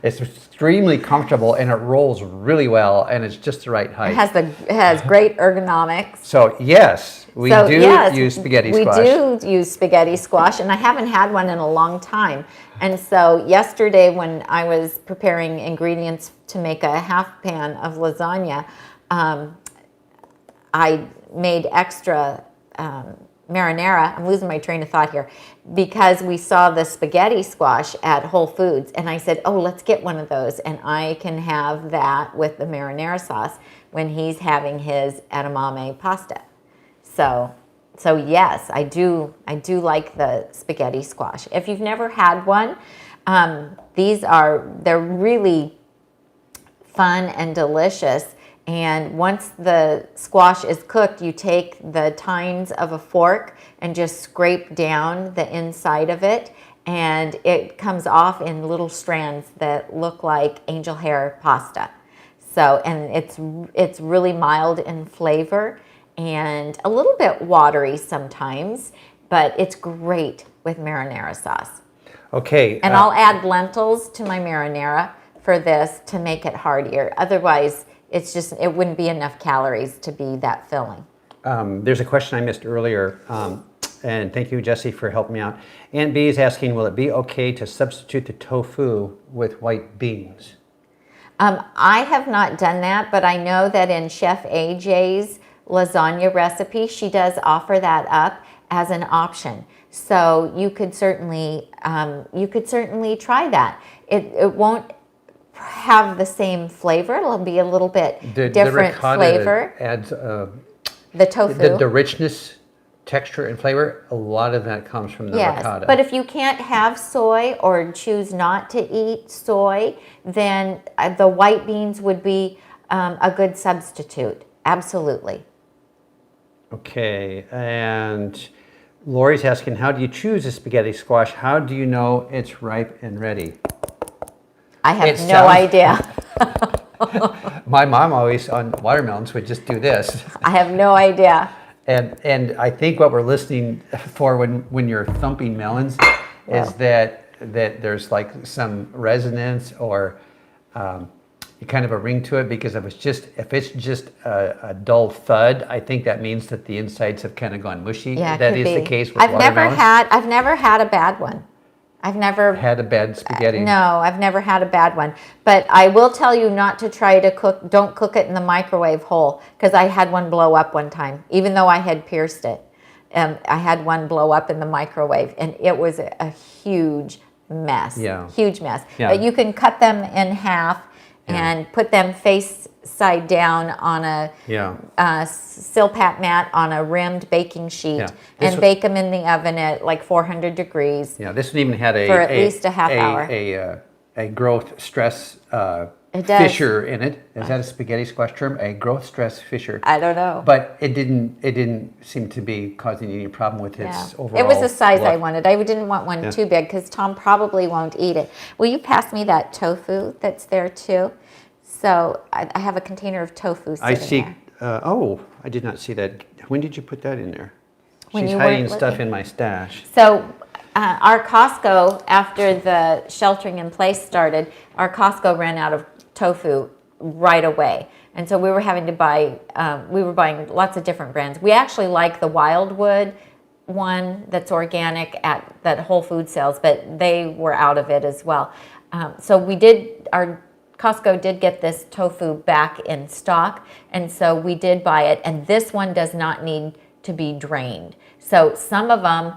Speaker 2: It's extremely comfortable, and it rolls really well, and it's just the right height.
Speaker 1: It has great ergonomics.
Speaker 2: So yes, we do use spaghetti squash.
Speaker 1: We do use spaghetti squash, and I haven't had one in a long time. And so yesterday when I was preparing ingredients to make a half pan of lasagna, I made extra marinara. I'm losing my train of thought here because we saw the spaghetti squash at Whole Foods, and I said, oh, let's get one of those, and I can have that with the marinara sauce when he's having his edamame pasta. So yes, I do like the spaghetti squash. If you've never had one, they're really fun and delicious. And once the squash is cooked, you take the tines of a fork and just scrape down the inside of it, and it comes off in little strands that look like angel hair pasta. So, and it's really mild in flavor and a little bit watery sometimes, but it's great with marinara sauce.
Speaker 2: Okay.
Speaker 1: And I'll add lentils to my marinara for this to make it heartier. Otherwise, it wouldn't be enough calories to be that filling.
Speaker 2: There's a question I missed earlier, and thank you, Jesse, for helping me out. Aunt B is asking, will it be okay to substitute the tofu with white beans?
Speaker 1: I have not done that, but I know that in Chef AJ's lasagna recipe, she does offer that up as an option. So you could certainly try that. It won't have the same flavor. It'll be a little bit different flavor.
Speaker 2: Adds
Speaker 1: the tofu.
Speaker 2: The richness, texture, and flavor. A lot of that comes from the ricotta.
Speaker 1: But if you can't have soy or choose not to eat soy, then the white beans would be a good substitute. Absolutely.
Speaker 2: Okay, and Lori's asking, how do you choose a spaghetti squash? How do you know it's ripe and ready?
Speaker 1: I have no idea.
Speaker 2: My mom always on watermelons would just do this.
Speaker 1: I have no idea.
Speaker 2: And I think what we're listening for when you're thumping melons is that there's like some resonance or kind of a ring to it, because if it's just a dull thud, I think that means that the insides have kind of gone mushy.
Speaker 1: Yeah,
Speaker 2: that is the case with
Speaker 1: I've
Speaker 2: watermelons.
Speaker 1: I've never had a bad one. I've never
Speaker 2: had a bad spaghetti.
Speaker 1: No, I've never had a bad one. But I will tell you not to try to cook. Don't cook it in the microwave whole, because I had one blow up one time, even though I had pierced it. I had one blow up in the microwave, and it was a huge mess.
Speaker 2: Yeah.
Speaker 1: Huge mess.
Speaker 2: Yeah.
Speaker 1: But you can cut them in half and put them face side down on a Silpat mat on a rimmed baking sheet and bake them in the oven at like 400 degrees.
Speaker 2: Yeah, this one even had
Speaker 1: for at least a half hour.
Speaker 2: A growth stress
Speaker 1: It does.
Speaker 2: fissure in it. Is that a spaghetti squash term? A growth stress fissure.
Speaker 1: I don't know.
Speaker 2: But it didn't seem to be causing any problem with its overall.
Speaker 1: It was the size I
Speaker 2: look.
Speaker 1: wanted. I didn't want one too big because Tom probably won't eat it. Will you pass me that tofu that's there too? So I have a container of tofu sitting there.
Speaker 2: I did not see that. When did you put that in there?
Speaker 1: When
Speaker 2: She's
Speaker 1: you
Speaker 2: hiding
Speaker 1: weren't
Speaker 2: stuff
Speaker 1: looking.
Speaker 2: in my stash.
Speaker 1: So our Costco, after the sheltering in place started, our Costco ran out of tofu right away. And so we were having to buy, we were buying lots of different brands. We actually like the Wildwood one that's organic that Whole Foods sells, but they were out of it as well. So our Costco did get this tofu back in stock, and so we did buy it, and this one does not need to be drained. So some of them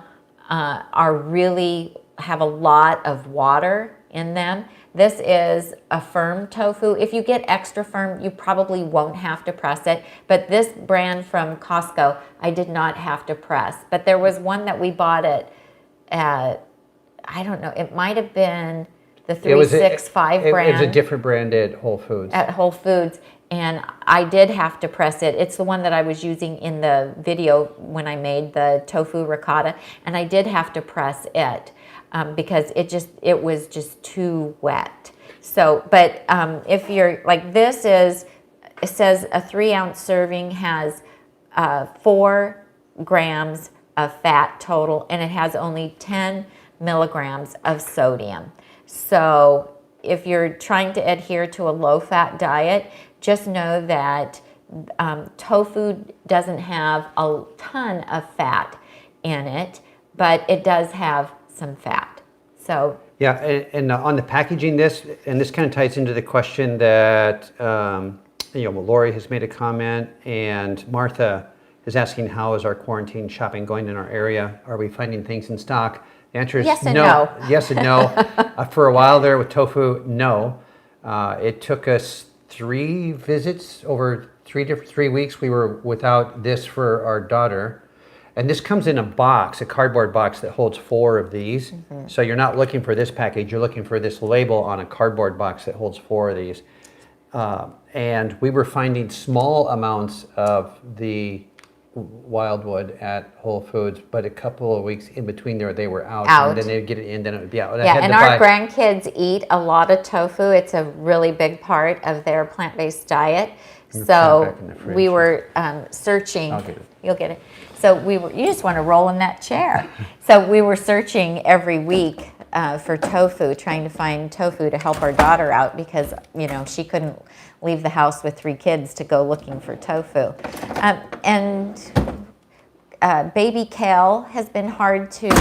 Speaker 1: have a lot of water in them. This is a firm tofu. If you get extra firm, you probably won't have to press it. But this brand from Costco, I did not have to press. But there was one that we bought at, I don't know, it might have been the 365 brand.
Speaker 2: It was a different brand at Whole Foods.
Speaker 1: At Whole Foods. And I did have to press it. It's the one that I was using in the video when I made the tofu ricotta. And I did have to press it. Because it was just too wet. So, but if you're like it says a 3-ounce serving has 4 grams of fat total, and it has only 10 milligrams of sodium. So if you're trying to adhere to a low-fat diet, just know that tofu doesn't have a ton of fat in it, but it does have some fat. So
Speaker 2: yeah, and on the packaging, this kind of ties into the question that Lori has made a comment, and Martha is asking, how is our quarantine shopping going in our area? Are we finding things in stock? The answer is
Speaker 1: yes and no.
Speaker 2: Yes and no. For a while there with tofu, no. It took us 3 visits over 3 weeks. We were without this for our daughter. And this comes in a box, a cardboard box that holds 4 of these. Mm-hmm. So you're not looking for this package, you're looking for this label on a cardboard box that holds 4 of these. And we were finding small amounts of the Wildwood at Whole Foods, but a couple of weeks in between there, they were out. And then they'd get it in, then it would be out.
Speaker 1: Yeah, and our grandkids eat a lot of tofu. It's a really big part of their plant-based diet. So we were searching.
Speaker 2: I'll get it.
Speaker 1: You'll get it. So you just want to roll in that chair. So we were searching every week for tofu, trying to find tofu to help our daughter out because, she couldn't leave the house with 3 kids to go looking for tofu. Baby kale has been hard to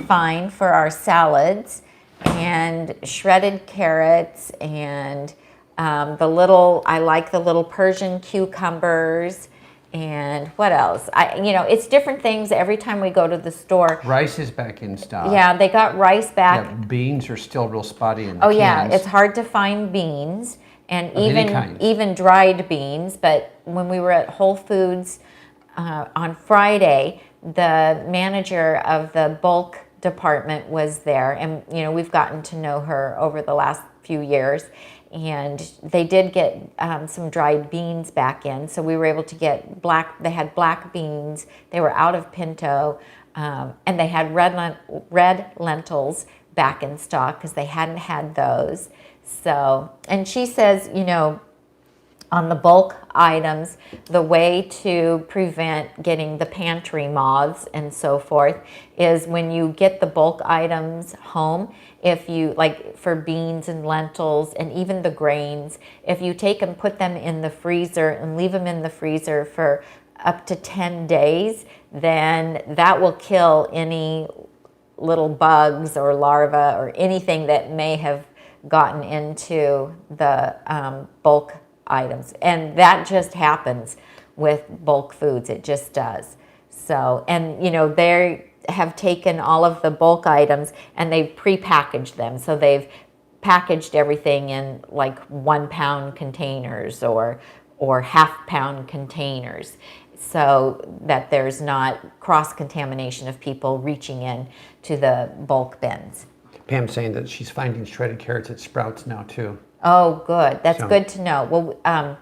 Speaker 1: find for our salads, and shredded carrots, and I like the little Persian cucumbers, and what else? It's different things every time we go to the store.
Speaker 2: Rice is back in stock.
Speaker 1: Yeah, they got rice back.
Speaker 2: Yeah, beans are still real spotty in the
Speaker 1: cans.
Speaker 2: cans.
Speaker 1: Yeah, it's hard to find beans, and even dried beans. But when we were at Whole Foods on Friday, the manager of the bulk department was there, and we've gotten to know her over the last few years. And they did get some dried beans back in, so we were able to get they had black beans, they were out of pinto, and they had red lentils back in stock because they hadn't had those. So, and she says, on the bulk items, the way to prevent getting the pantry moths and so forth is when you get the bulk items home, if you, like for beans and lentils and even the grains, if you take and put them in the freezer and leave them in the freezer for up to 10 days, then that will kill any little bugs or larvae or anything that may have gotten into the bulk items. And that just happens with bulk foods. It just does. So, and they have taken all of the bulk items and they've pre-packaged them. So they've packaged everything in like 1-pound containers or half-pound containers, so that there's not cross-contamination of people reaching in to the bulk bins.
Speaker 2: Pam's saying that she's finding shredded carrots at Sprouts now too.
Speaker 1: Oh, good. That's good to know. Well,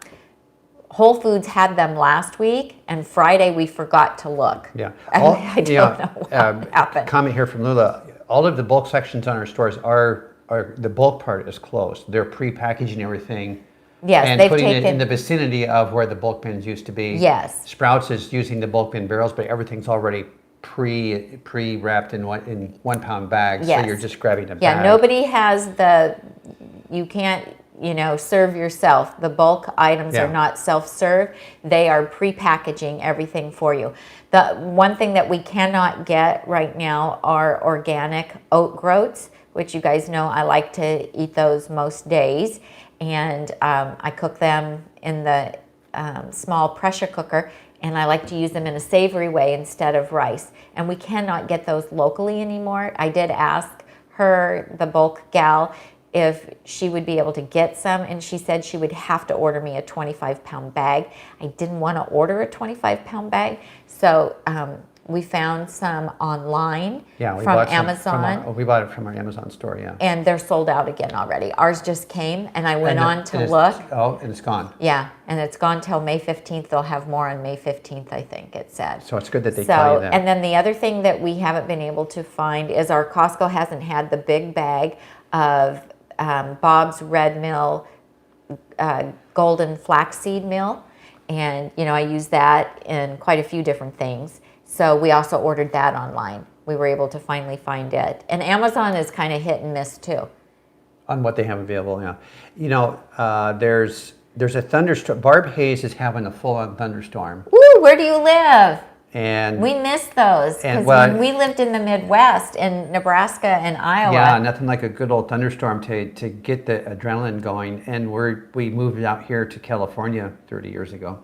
Speaker 1: Whole Foods had them last week, and Friday we forgot to look.
Speaker 2: Yeah.
Speaker 1: I don't know what happened.
Speaker 2: Comment here from Lula. All of the bulk sections on our stores are the bulk part is closed. They're pre-packaging everything.
Speaker 1: Yes,
Speaker 2: and
Speaker 1: they've
Speaker 2: putting
Speaker 1: taken
Speaker 2: it in the vicinity of where the bulk bins used to be.
Speaker 1: Yes.
Speaker 2: Sprouts is using the bulk bin barrels, but everything's already pre-wrapped in 1-pound bags.
Speaker 1: Yes.
Speaker 2: So you're just grabbing a bag.
Speaker 1: Yeah, nobody has you can't serve yourself. The bulk items
Speaker 2: Yeah.
Speaker 1: are not self-serve. They are pre-packaging everything for you. The one thing that we cannot get right now are organic oat groats, which you guys know I like to eat those most days. And I cook them in the small pressure cooker, and I like to use them in a savory way instead of rice. And we cannot get those locally anymore. I did ask her, the bulk gal, if she would be able to get some, and she said she would have to order me a 25-pound bag. I didn't want to order a 25-pound bag, so we found some online from Amazon.
Speaker 2: We bought it from our Amazon store, yeah.
Speaker 1: And they're sold out again already. Ours just came, and I went on to look.
Speaker 2: Oh, and it's gone.
Speaker 1: Yeah, and it's gone till May 15th. They'll have more on May 15th, I think it said.
Speaker 2: So it's good that they tell you that.
Speaker 1: And then the other thing that we haven't been able to find is our Costco hasn't had the big bag of Bob's Red Mill golden flaxseed meal. And, I use that in quite a few different things. So we also ordered that online. We were able to finally find it. And Amazon is kind of hit and miss too.
Speaker 2: On what they have available, yeah. There's a thunderstorm. Barb Hayes is having a full-on thunderstorm.
Speaker 1: Woo, where do you live?
Speaker 2: And
Speaker 1: we missed those because when we lived in the Midwest in Nebraska and Iowa.
Speaker 2: Yeah, nothing like a good old thunderstorm to get the adrenaline going. And we moved out here to California 30 years ago.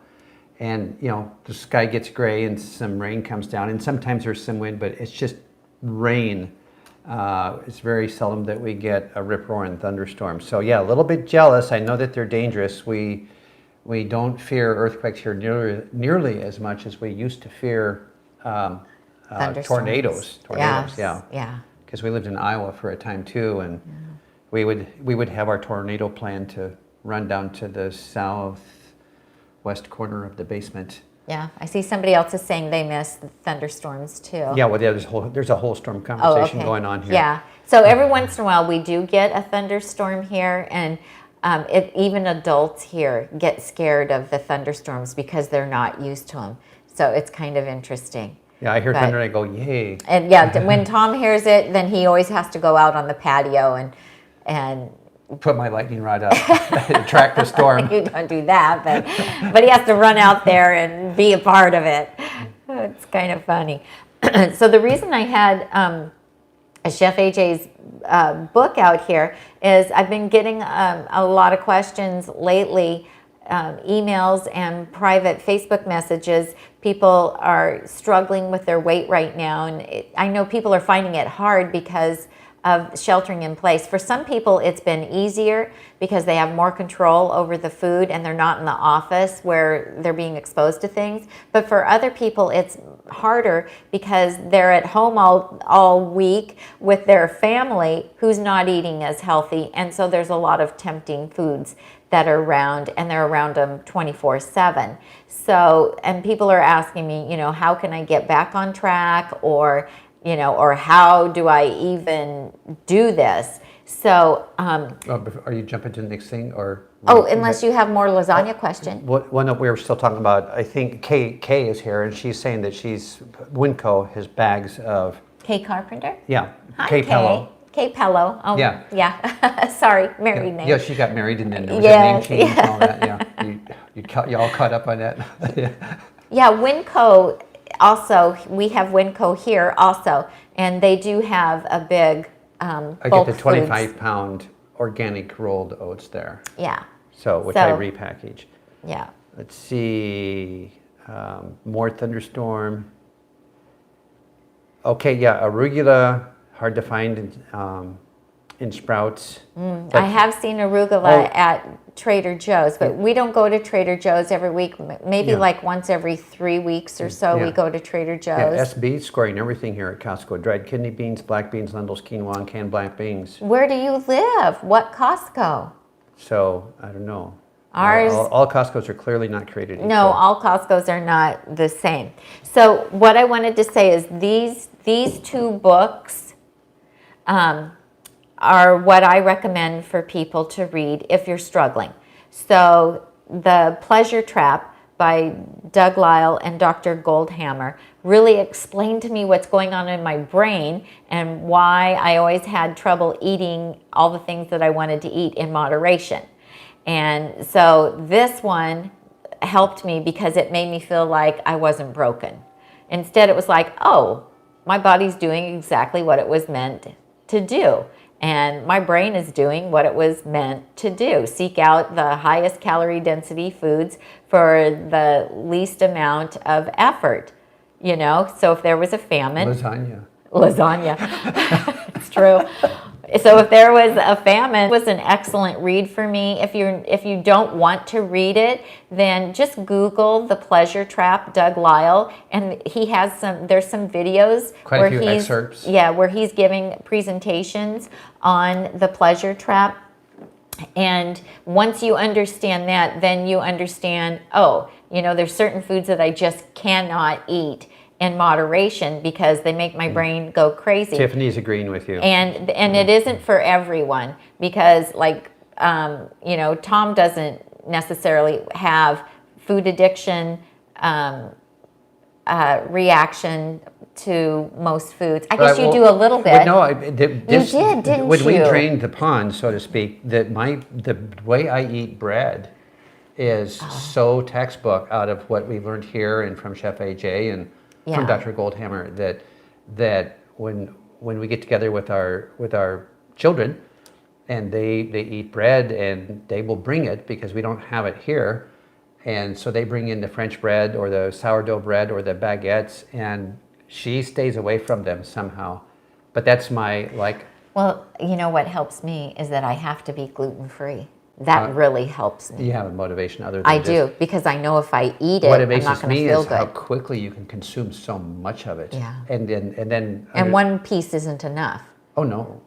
Speaker 2: And, the sky gets gray and some rain comes down. And sometimes there's some wind, but it's just rain. It's very seldom that we get a rip-roaring thunderstorm. So, yeah, a little bit jealous. I know that they're dangerous. We don't fear earthquakes here nearly as much as we used to fear tornadoes.
Speaker 1: Yes.
Speaker 2: Yeah. Because we lived in Iowa for a time, too. And we would have our tornado plan to run down to the southwest corner of the basement.
Speaker 1: Yeah, I see somebody else is saying they miss thunderstorms too.
Speaker 2: Yeah, well, there's a whole storm conversation going on here.
Speaker 1: Yeah, so every once in a while we do get a thunderstorm here, and even adults here get scared of the thunderstorms because they're not used to them. So it's kind of interesting.
Speaker 2: Yeah, I hear thunder and I go, yay.
Speaker 1: And yeah, when Tom hears it, then he always has to go out on the patio and
Speaker 2: put my lightning rod up and track the storm.
Speaker 1: You don't do that, but he has to run out there and be a part of it. It's kind of funny. So the reason I had Chef AJ's book out here is I've been getting a lot of questions lately, emails and private Facebook messages. People are struggling with their weight right now, and I know people are finding it hard because of sheltering in place. For some people, it's been easier because they have more control over the food and they're not in the office where they're being exposed to things. But for other people, it's harder because they're at home all week with their family who's not eating as healthy. And so there's a lot of tempting foods that are around, and they're around them 24/7. So, and people are asking me, how can I get back on track, or how do I even do this? So,
Speaker 2: are you jumping to the next thing, or?
Speaker 1: Unless you have more lasagna question.
Speaker 2: One that we were still talking about, I think Kay is here, and she's saying that Winco has bags of.
Speaker 1: Kay Carpenter?
Speaker 2: Yeah.
Speaker 1: Hi,
Speaker 2: Kay Pello.
Speaker 1: Kay Pello. Oh,
Speaker 2: yeah.
Speaker 1: Yeah. Sorry, married name.
Speaker 2: Yeah, she got married and then there was a name change and all that. Yeah. You all caught up on that.
Speaker 1: Yeah, Winco. Also, we have Winco here also, and they do have a big
Speaker 2: I get the 25-pound organic rolled oats there.
Speaker 1: Yeah.
Speaker 2: Which I repackage.
Speaker 1: Yeah.
Speaker 2: Let's see, more thunderstorm. Okay, yeah, arugula, hard to find in sprouts.
Speaker 1: I have seen arugula at Trader Joe's, but we don't go to Trader Joe's every week. Maybe like once every 3 weeks or so we go to Trader Joe's.
Speaker 2: Yeah, SB scoring everything here at Costco. Dried kidney beans, black beans, lentils, quinoa, and canned black beans.
Speaker 1: Where do you live? What Costco?
Speaker 2: So, I don't know.
Speaker 1: Ours,
Speaker 2: all Costco's are clearly not created equal.
Speaker 1: No, all Costco's are not the same. So what I wanted to say is these two books are what I recommend for people to read if you're struggling. So The Pleasure Trap by Doug Lisle and Dr. Goldhammer really explained to me what's going on in my brain and why I always had trouble eating all the things that I wanted to eat in moderation. And so this one helped me because it made me feel like I wasn't broken. Instead, it was like, oh, my body's doing exactly what it was meant to do. And my brain is doing what it was meant to do. Seek out the highest calorie density foods for the least amount of effort. You know, so if there was a famine. Lasagna. It's true. So if there was a famine, it was an excellent read for me. If you don't want to read it, then just Google The Pleasure Trap, Doug Lisle, and he has there's some videos
Speaker 2: quite a few excerpts.
Speaker 1: Yeah, where he's giving presentations on the pleasure trap. And once you understand that, then you understand, oh, you know, there's certain foods that I just cannot eat in moderation because they make my brain go crazy.
Speaker 2: Tiffany's agreeing with you.
Speaker 1: And it isn't for everyone because, like, you know, Tom doesn't necessarily have food addiction reaction to most foods. I guess you do a little bit.
Speaker 2: No,
Speaker 1: you did, didn't
Speaker 2: when
Speaker 1: you?
Speaker 2: we drained the pond, so to speak, the way I eat bread is so textbook out of what we learned here and from Chef AJ and from Dr. Goldhammer that when we get together with our children and they eat bread and they will bring it because we don't have it here, and so they bring in the French bread or the sourdough bread or the baguettes, and she stays away from them somehow. But that's my
Speaker 1: Well, you know what helps me is that I have to be gluten-free. That really helps me.
Speaker 2: You have a motivation other than
Speaker 1: I do, because I know if I eat it,
Speaker 2: what
Speaker 1: I'm not
Speaker 2: amazes
Speaker 1: going to
Speaker 2: me
Speaker 1: feel
Speaker 2: is
Speaker 1: good.
Speaker 2: how quickly you can consume so much of it.
Speaker 1: Yeah.
Speaker 2: And
Speaker 1: one piece isn't enough.
Speaker 2: Oh no.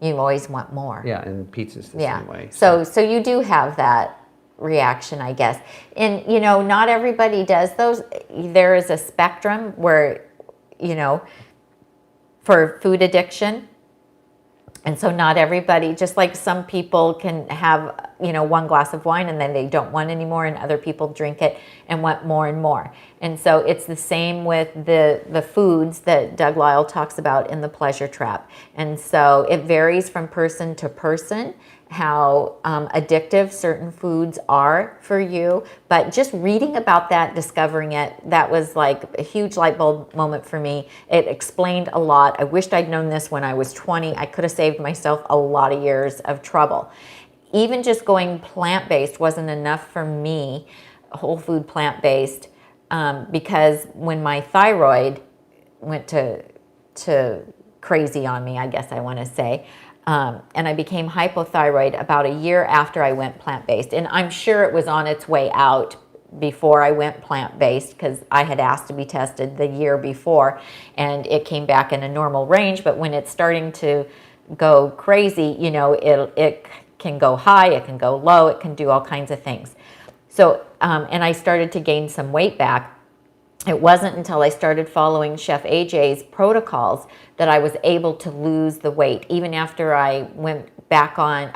Speaker 1: You always want more.
Speaker 2: Yeah, and pizza's the same way.
Speaker 1: So you do have that reaction, I guess. And you know, not everybody does those. There is a spectrum where, you know, for food addiction. And so not everybody, just like some people can have, you know, one glass of wine and then they don't want any more, and other people drink it and want more and more. And so it's the same with the foods that Doug Lisle talks about in The Pleasure Trap. And so it varies from person to person how addictive certain foods are for you. But just reading about that, discovering it, that was like a huge light bulb moment for me. It explained a lot. I wished I'd known this when I was 20. I could have saved myself a lot of years of trouble. Even just going plant-based wasn't enough for me, whole food plant-based, because when my thyroid went to crazy on me, I guess I want to say, and I became hypothyroid about a year after I went plant-based. And I'm sure it was on its way out before I went plant-based, because I had asked to be tested the year before and it came back in a normal range. But when it's starting to go crazy, you know, it can go high, it can go low, it can do all kinds of things. So, and I started to gain some weight back. It wasn't until I started following Chef AJ's protocols that I was able to lose the weight. Even after I went back on,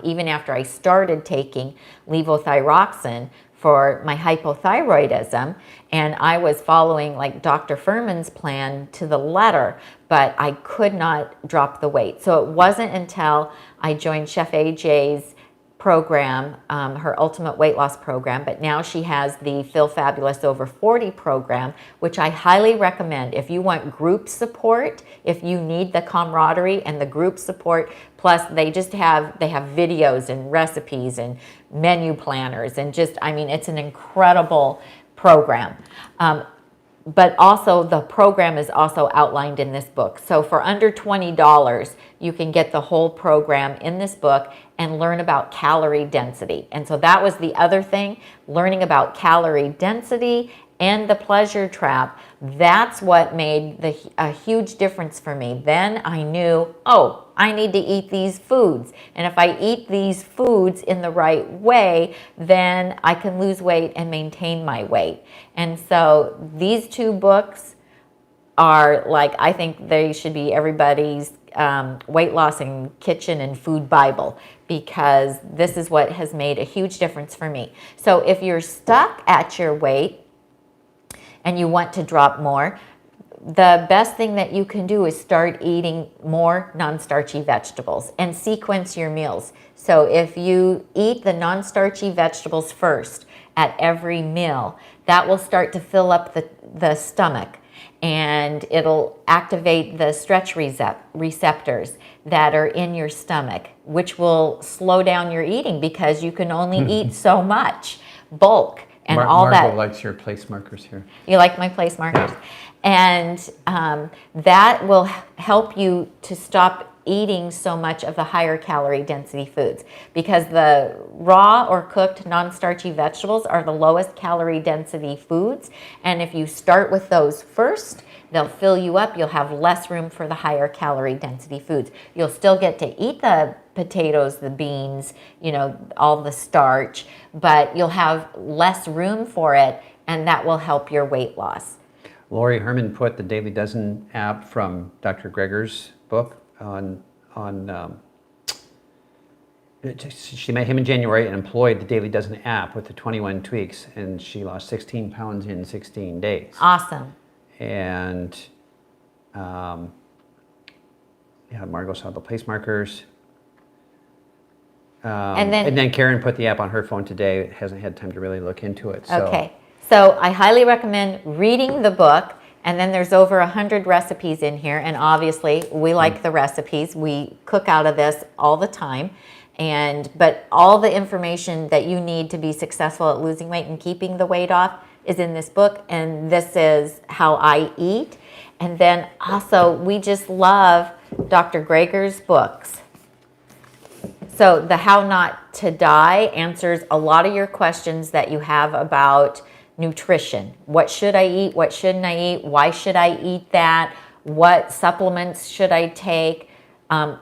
Speaker 1: even after I started taking levothyroxine for my hypothyroidism, and I was following like Dr. Furman's plan to the letter, but I could not drop the weight. So it wasn't until I joined Chef AJ's program, her ultimate weight loss program, but now she has the Feel Fabulous Over 40 program, which I highly recommend if you want group support, if you need the camaraderie and the group support. Plus they have videos and recipes and menu planners, and just, I mean, it's an incredible program. But also the program is also outlined in this book. So for under $20, you can get the whole program in this book and learn about calorie density. And so that was the other thing, learning about calorie density and the pleasure trap. That's what made a huge difference for me. Then I knew, oh, I need to eat these foods. And if I eat these foods in the right way, then I can lose weight and maintain my weight. And so these two books are like, I think they should be everybody's weight loss and kitchen and food Bible, because this is what has made a huge difference for me. So if you're stuck at your weight and you want to drop more, the best thing that you can do is start eating more non-starchy vegetables and sequence your meals. So if you eat the non-starchy vegetables first at every meal, that will start to fill up the stomach, and it'll activate the stretch receptors that are in your stomach, which will slow down your eating because you can only eat so much bulk and all that.
Speaker 2: Margot likes your place markers here.
Speaker 1: You like my place markers?
Speaker 2: Yeah.
Speaker 1: And that will help you to stop eating so much of the higher calorie density foods, because the raw or cooked non-starchy vegetables are the lowest calorie density foods. And if you start with those first, they'll fill you up. You'll have less room for the higher calorie density foods. You'll still get to eat the potatoes, the beans, you know, all the starch, but you'll have less room for it, and that will help your weight loss.
Speaker 2: Lori Herman put the Daily Dozen app from Dr. Greger's book on she met him in January and employed the Daily Dozen app with the 21 tweaks, and she lost 16 pounds in 16 days.
Speaker 1: Awesome.
Speaker 2: And yeah, Margot saw the place markers. And then Karen put the app on her phone today. Hasn't had time to really look into it. So.
Speaker 1: Okay. So I highly recommend reading the book, and then there's over 100 recipes in here, and obviously we like the recipes. We cook out of this all the time, but all the information that you need to be successful at losing weight and keeping the weight off is in this book, and this is how I eat. And then also we just love Dr. Greger's books. So the How Not to Die answers a lot of your questions that you have about nutrition. What should I eat? What shouldn't I eat? Why should I eat that? What supplements should I take?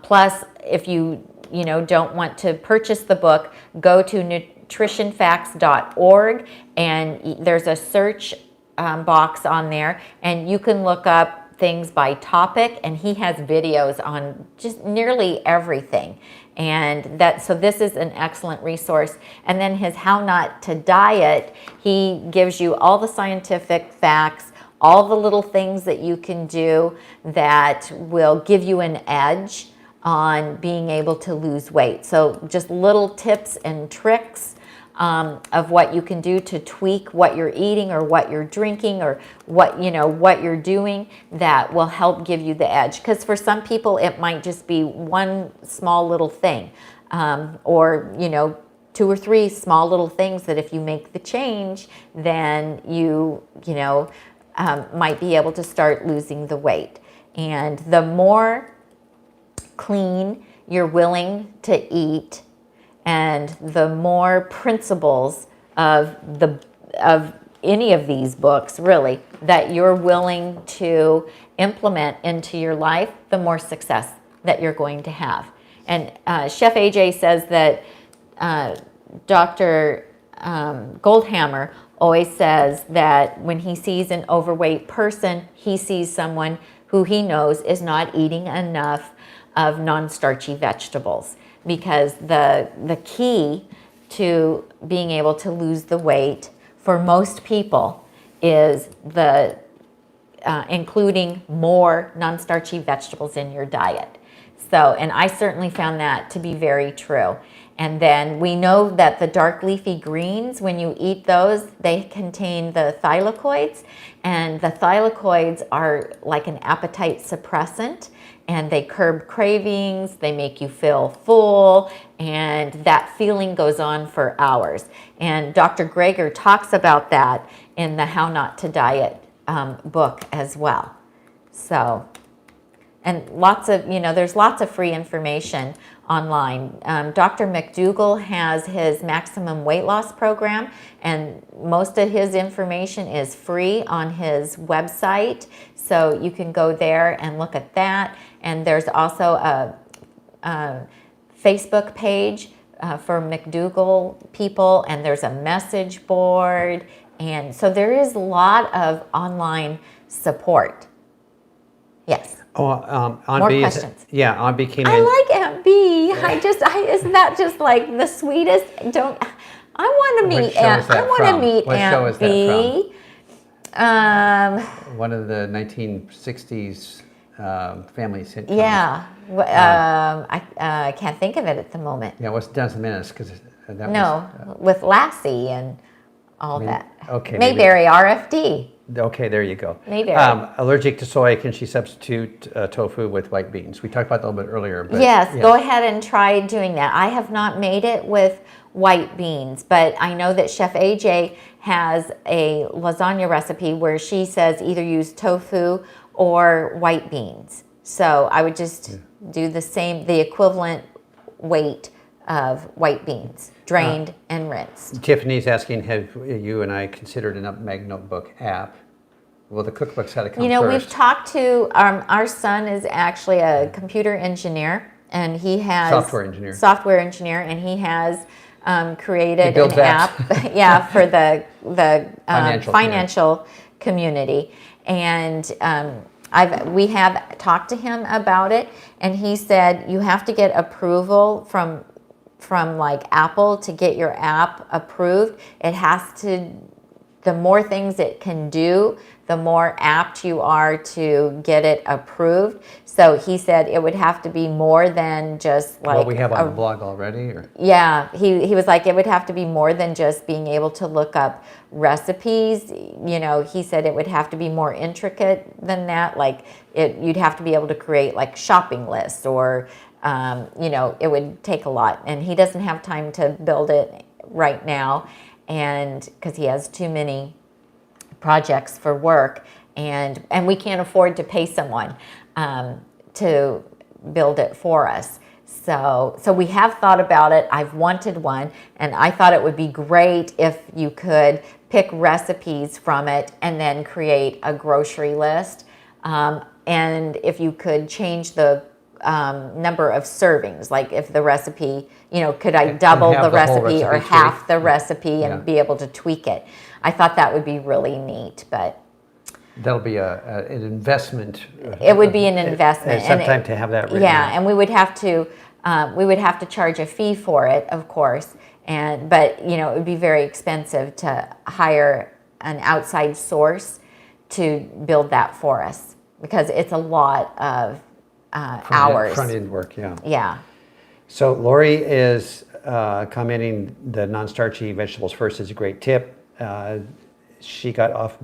Speaker 1: Plus, if you don't want to purchase the book, go to nutritionfacts.org, and there's a search box on there, and you can look up things by topic, and he has videos on just nearly everything. And so this is an excellent resource. And then his How Not to Diet, he gives you all the scientific facts, all the little things that you can do that will give you an edge on being able to lose weight. So just little tips and tricks of what you can do to tweak what you're eating or what you're drinking or what you're doing that will help give you the edge. Because for some people it might just be one small little thing, or 2 or 3 small little things that if you make the change, then you might be able to start losing the weight. And the more clean you're willing to eat, and the more principles of any of these books really that you're willing to implement into your life, the more success that you're going to have. And Chef AJ says that Dr. Goldhammer always says that when he sees an overweight person, he sees someone who he knows is not eating enough of non-starchy vegetables. Because the key to being able to lose the weight for most people is including more non-starchy vegetables in your diet. So, and I certainly found that to be very true. And then we know that the dark leafy greens, when you eat those, they contain the thylakoids, and the thylakoids are like an appetite suppressant. And they curb cravings, they make you feel full, and that feeling goes on for hours. And Dr. Greger talks about that in the How Not to Diet book as well. So, and there's lots of free information online. Dr. McDougall has his maximum weight loss program, and most of his information is free on his website. So you can go there and look at that. And there's also a Facebook page for McDougall people, and there's a message board. And so there is a lot of online support. Yes.
Speaker 2: Oh, Aunt
Speaker 1: More
Speaker 2: B
Speaker 1: questions.
Speaker 2: Yeah, Aunt B came in.
Speaker 1: I like Aunt B. Isn't that just like the sweetest? I want to meet Aunt. I want to meet Aunt B.
Speaker 2: One of the 1960s family sitcoms.
Speaker 1: Yeah. I can't think of it at the moment.
Speaker 2: Yeah, what's Dennis the Menace? Because that
Speaker 1: No, with Lassie and all that.
Speaker 2: Okay.
Speaker 1: Mayberry, RFD.
Speaker 2: Okay, there you go.
Speaker 1: Mayberry.
Speaker 2: Allergic to soy, can she substitute tofu with white beans? We talked about that a little bit earlier. But
Speaker 1: Yes, go ahead and try doing that. I have not made it with white beans, but I know that Chef AJ has a lasagna recipe where she says either use tofu or white beans. So I would just do the equivalent weight of white beans, drained and rinsed.
Speaker 2: Tiffany's asking, have you and I considered a Nutmeg Notebook app? Well, the cookbook's had to come first.
Speaker 1: We've talked to, our son is actually a computer engineer, and he has... Software engineer, and he has created an app for the financial community. And we have talked to him about it, and he said you have to get approval from like Apple to get your app approved. It has to, the more things it can do, the more apt you are to get it approved. So he said it would have to be more than just like
Speaker 2: what we have on the blog already? Or?
Speaker 1: Yeah, he was like, it would have to be more than just being able to look up recipes. You know, he said it would have to be more intricate than that. Like you'd have to be able to create like shopping lists or, you know, it would take a lot. And he doesn't have time to build it right now, and because he has too many projects for work, and we can't afford to pay someone to build it for us. So we have thought about it. I've wanted one, and I thought it would be great if you could pick recipes from it and then create a grocery list. And if you could change the number of servings, like if the recipe, you know, could I double the recipe or half the recipe and be able to tweak it? I thought that would be really neat, but
Speaker 2: that'll be an investment.
Speaker 1: It would be an investment.
Speaker 2: Sometime to have that written.
Speaker 1: Yeah, and we would have to charge a fee for it, of course. But you know, it would be very expensive to hire an outside source to build that for us because it's a lot of hours.
Speaker 2: Front end work, yeah.
Speaker 1: Yeah.
Speaker 2: So Lori is commenting the non-starchy vegetables first is a great tip. She got off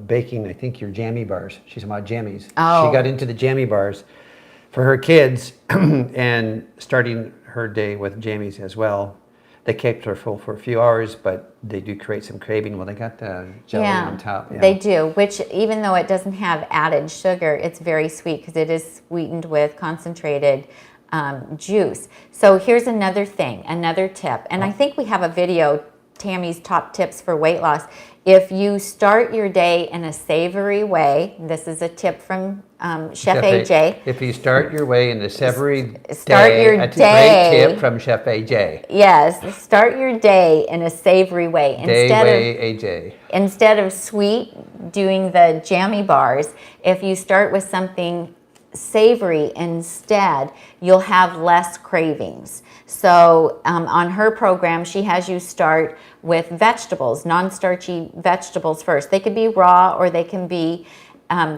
Speaker 2: baking, I think, your jammy bars. She's about jammies.
Speaker 1: Oh.
Speaker 2: She got into the jammy bars for her kids and starting her day with jammies as well. They kept her full for a few hours, but they do create some craving. Well, they got the jelly on top. Yeah.
Speaker 1: They do, which even though it doesn't have added sugar, it's very sweet because it is sweetened with concentrated juice. So here's another thing, another tip. And I think we have a video, Tammy's top tips for weight loss. If you start your day in a savory way, this is a tip from Chef AJ.
Speaker 2: If you start your way in a savory
Speaker 1: that's
Speaker 2: a great tip from Chef AJ.
Speaker 1: Yes, start your day in a savory way. Instead of sweet, doing the jammy bars, if you start with something savory instead, you'll have less cravings. So on her program, she has you start with vegetables, non-starchy vegetables first. They could be raw or they can be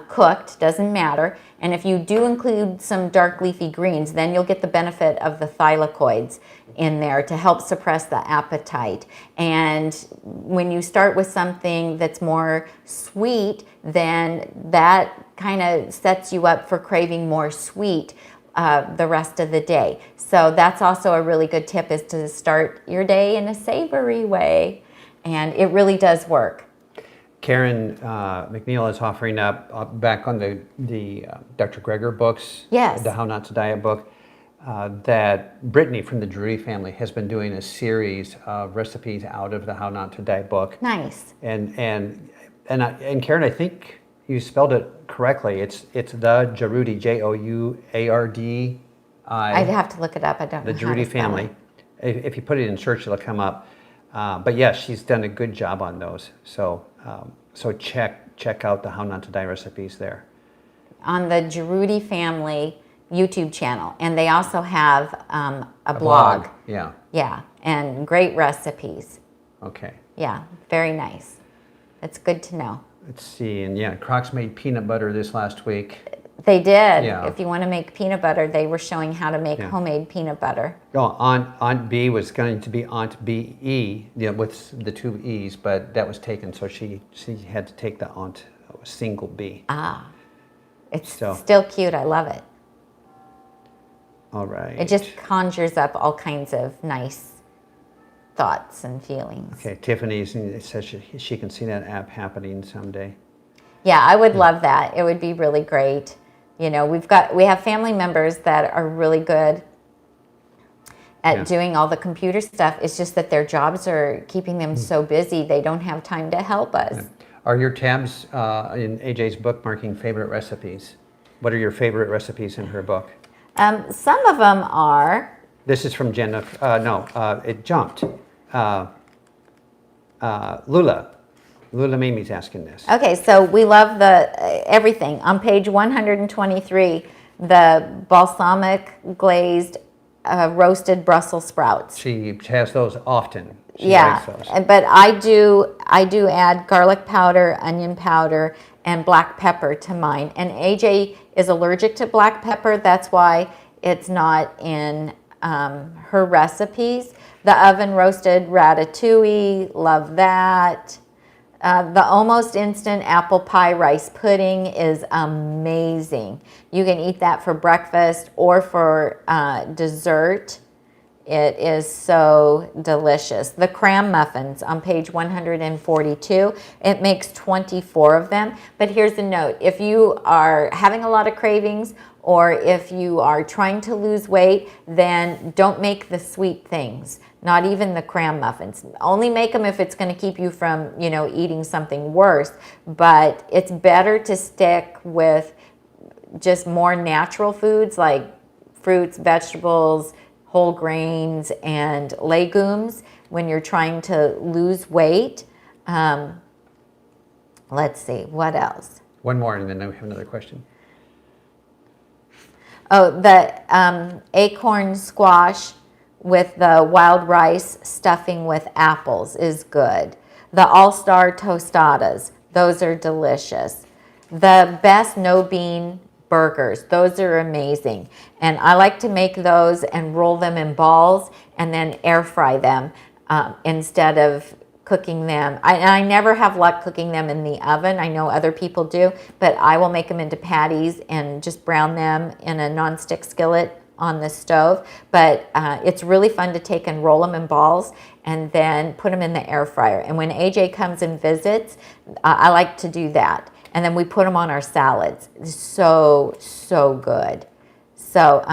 Speaker 1: cooked, doesn't matter. And if you do include some dark leafy greens, then you'll get the benefit of the thylakoids in there to help suppress the appetite. And when you start with something that's more sweet, then that kind of sets you up for craving more sweet the rest of the day. So that's also a really good tip, is to start your day in a savory way. And it really does work.
Speaker 2: Karen McNeil is offering up back on the Dr. Greger books,
Speaker 1: yes,
Speaker 2: the How Not to Diet book, that Brittany from the Drury family has been doing a series of recipes out of the How Not to Diet book.
Speaker 1: Nice.
Speaker 2: And Karen, I think you spelled it correctly. It's the Jouardi, Jouardi.
Speaker 1: I'd have to look it up. I don't know.
Speaker 2: The Jouardi family. If you put it in search, it'll come up. But yes, she's done a good job on those. So check out the How Not to Die recipes there. On
Speaker 1: the Jouardi family YouTube channel, and they also have a blog.
Speaker 2: Yeah.
Speaker 1: Yeah, and great recipes.
Speaker 2: Okay.
Speaker 1: Yeah, very nice. That's good to know.
Speaker 2: let's see, and yeah, Crocs made peanut butter this last week.
Speaker 1: They did.
Speaker 2: Yeah.
Speaker 1: If you want to make peanut butter, they were showing how to make
Speaker 2: Yeah.
Speaker 1: homemade peanut butter.
Speaker 2: Oh, Aunt B was going to be Aunt B-E, with the 2 E's, but that was taken, so she had to take the Aunt single B.
Speaker 1: Ah, it's
Speaker 2: So.
Speaker 1: still cute. I love it.
Speaker 2: All right.
Speaker 1: It just conjures up all kinds of nice thoughts and feelings.
Speaker 2: Okay, Tiffany says she can see that app happening someday.
Speaker 1: Yeah, I would love that. It would be really great. You know, we have family members that are really good at doing all the computer stuff. It's just that their jobs are keeping them so busy, they don't have time to help us.
Speaker 2: Yeah. Are your tabs in AJ's bookmarking favorite recipes? What are your favorite recipes in her book?
Speaker 1: Some of them are.
Speaker 2: This is from Jenna. It jumped. Lula. Lula Mimi's asking this.
Speaker 1: Okay, so we love everything. On page 123, the balsamic glazed roasted Brussels sprouts.
Speaker 2: She has those often. She
Speaker 1: Yeah,
Speaker 2: likes those.
Speaker 1: but I do add garlic powder, onion powder, and black pepper to mine. And AJ is allergic to black pepper. That's why it's not in her recipes. The oven roasted ratatouille, love that. The almost instant apple pie rice pudding is amazing. You can eat that for breakfast or for dessert. It is so delicious. The cram muffins on page 142, it makes 24 of them. But here's a note. If you are having a lot of cravings or if you are trying to lose weight, then don't make the sweet things. Not even the cram muffins. Only make them if it's going to keep you from, eating something worse. But it's better to stick with just more natural foods like fruits, vegetables, whole grains, and legumes when you're trying to lose weight. Let's see, what else?
Speaker 2: One more, and then we have another question.
Speaker 1: Oh, the acorn squash with the wild rice stuffing with apples is good. The all-star tostadas, those are delicious. The best no-bean burgers, those are amazing. And I like to make those and roll them in balls and then air fry them instead of cooking them. I never have luck cooking them in the oven. I know other people do, but I will make them into patties and just brown them in a nonstick skillet on the stove. But it's really fun to take and roll them in balls and then put them in the air fryer. And when AJ comes and visits, I like to do that. And then we put them on our salads. It's so, so good. So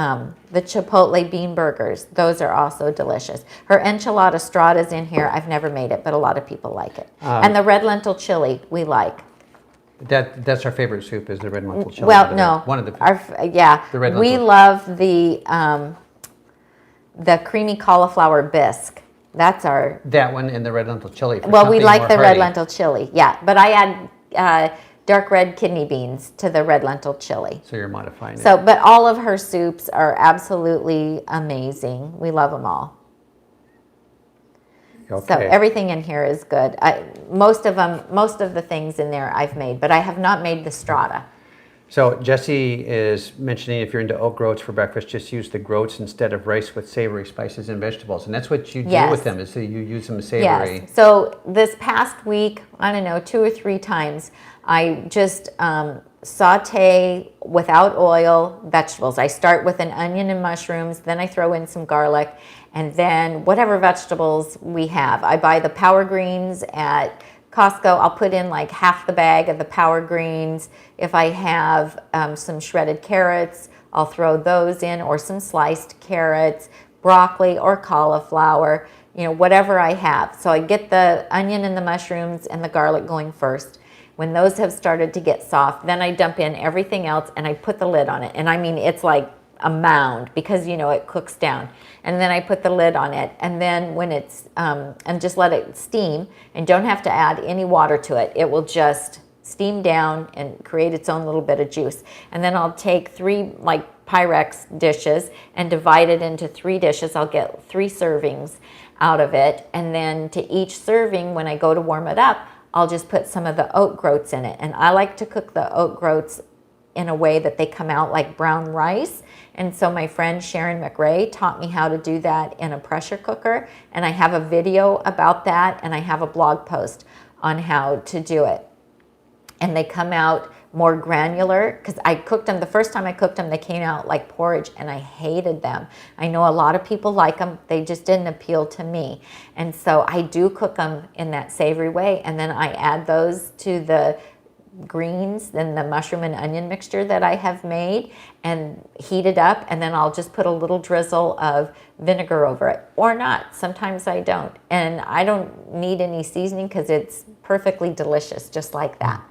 Speaker 1: the Chipotle bean burgers, those are also delicious. Her enchilada strada's in here. I've never made it, but a lot of people like it. And the red lentil chili, we like.
Speaker 2: That's our favorite soup, is the red lentil chili.
Speaker 1: Well, no.
Speaker 2: One of the
Speaker 1: the
Speaker 2: red
Speaker 1: we
Speaker 2: lentil.
Speaker 1: love the creamy cauliflower bisque. That's our.
Speaker 2: That one and the red lentil chili.
Speaker 1: Well, we like the red
Speaker 2: hearty.
Speaker 1: lentil chili, yeah. But I add dark red kidney beans to the red lentil chili.
Speaker 2: So you're modifying it.
Speaker 1: So, but all of her soups are absolutely amazing. We love them all.
Speaker 2: Okay.
Speaker 1: So everything in here is good. Most of the things in there I've made, but I have not made the strata.
Speaker 2: So Jesse is mentioning if you're into oat groats for breakfast, just use the groats instead of rice with savory spices and vegetables. And that's what you do
Speaker 1: Yes.
Speaker 2: with them, is that you use them savory.
Speaker 1: Yes. So this past week, I don't know, 2 or 3 times, I just saute without oil vegetables. I start with an onion and mushrooms, then I throw in some garlic, and then whatever vegetables we have. I buy the power greens at Costco. I'll put in like half the bag of the power greens. If I have some shredded carrots, I'll throw those in, or some sliced carrots, broccoli or cauliflower, whatever I have. So I get the onion and the mushrooms and the garlic going first. When those have started to get soft, then I dump in everything else and I put the lid on it. And I mean, it's like a mound because, it cooks down. And then I put the lid on it. And then when it's, and just let it steam, and don't have to add any water to it. It will just steam down and create its own little bit of juice. And then I'll take 3 like Pyrex dishes and divide it into 3 dishes. I'll get 3 servings out of it. And then to each serving, when I go to warm it up, I'll just put some of the oat groats in it. And I like to cook the oat groats in a way that they come out like brown rice. And so my friend Sharon McRae taught me how to do that in a pressure cooker. And I have a video about that, and I have a blog post on how to do it. And they come out more granular, because I cooked them, the first time I cooked them, they came out like porridge, and I hated them. I know a lot of people like them, they just didn't appeal to me. And so I do cook them in that savory way, and then I add those to the greens, then the mushroom and onion mixture that I have made, and heat it up, and then I'll just put a little drizzle of vinegar over it, or not. Sometimes I don't, and I don't need any seasoning because it's perfectly delicious just like that.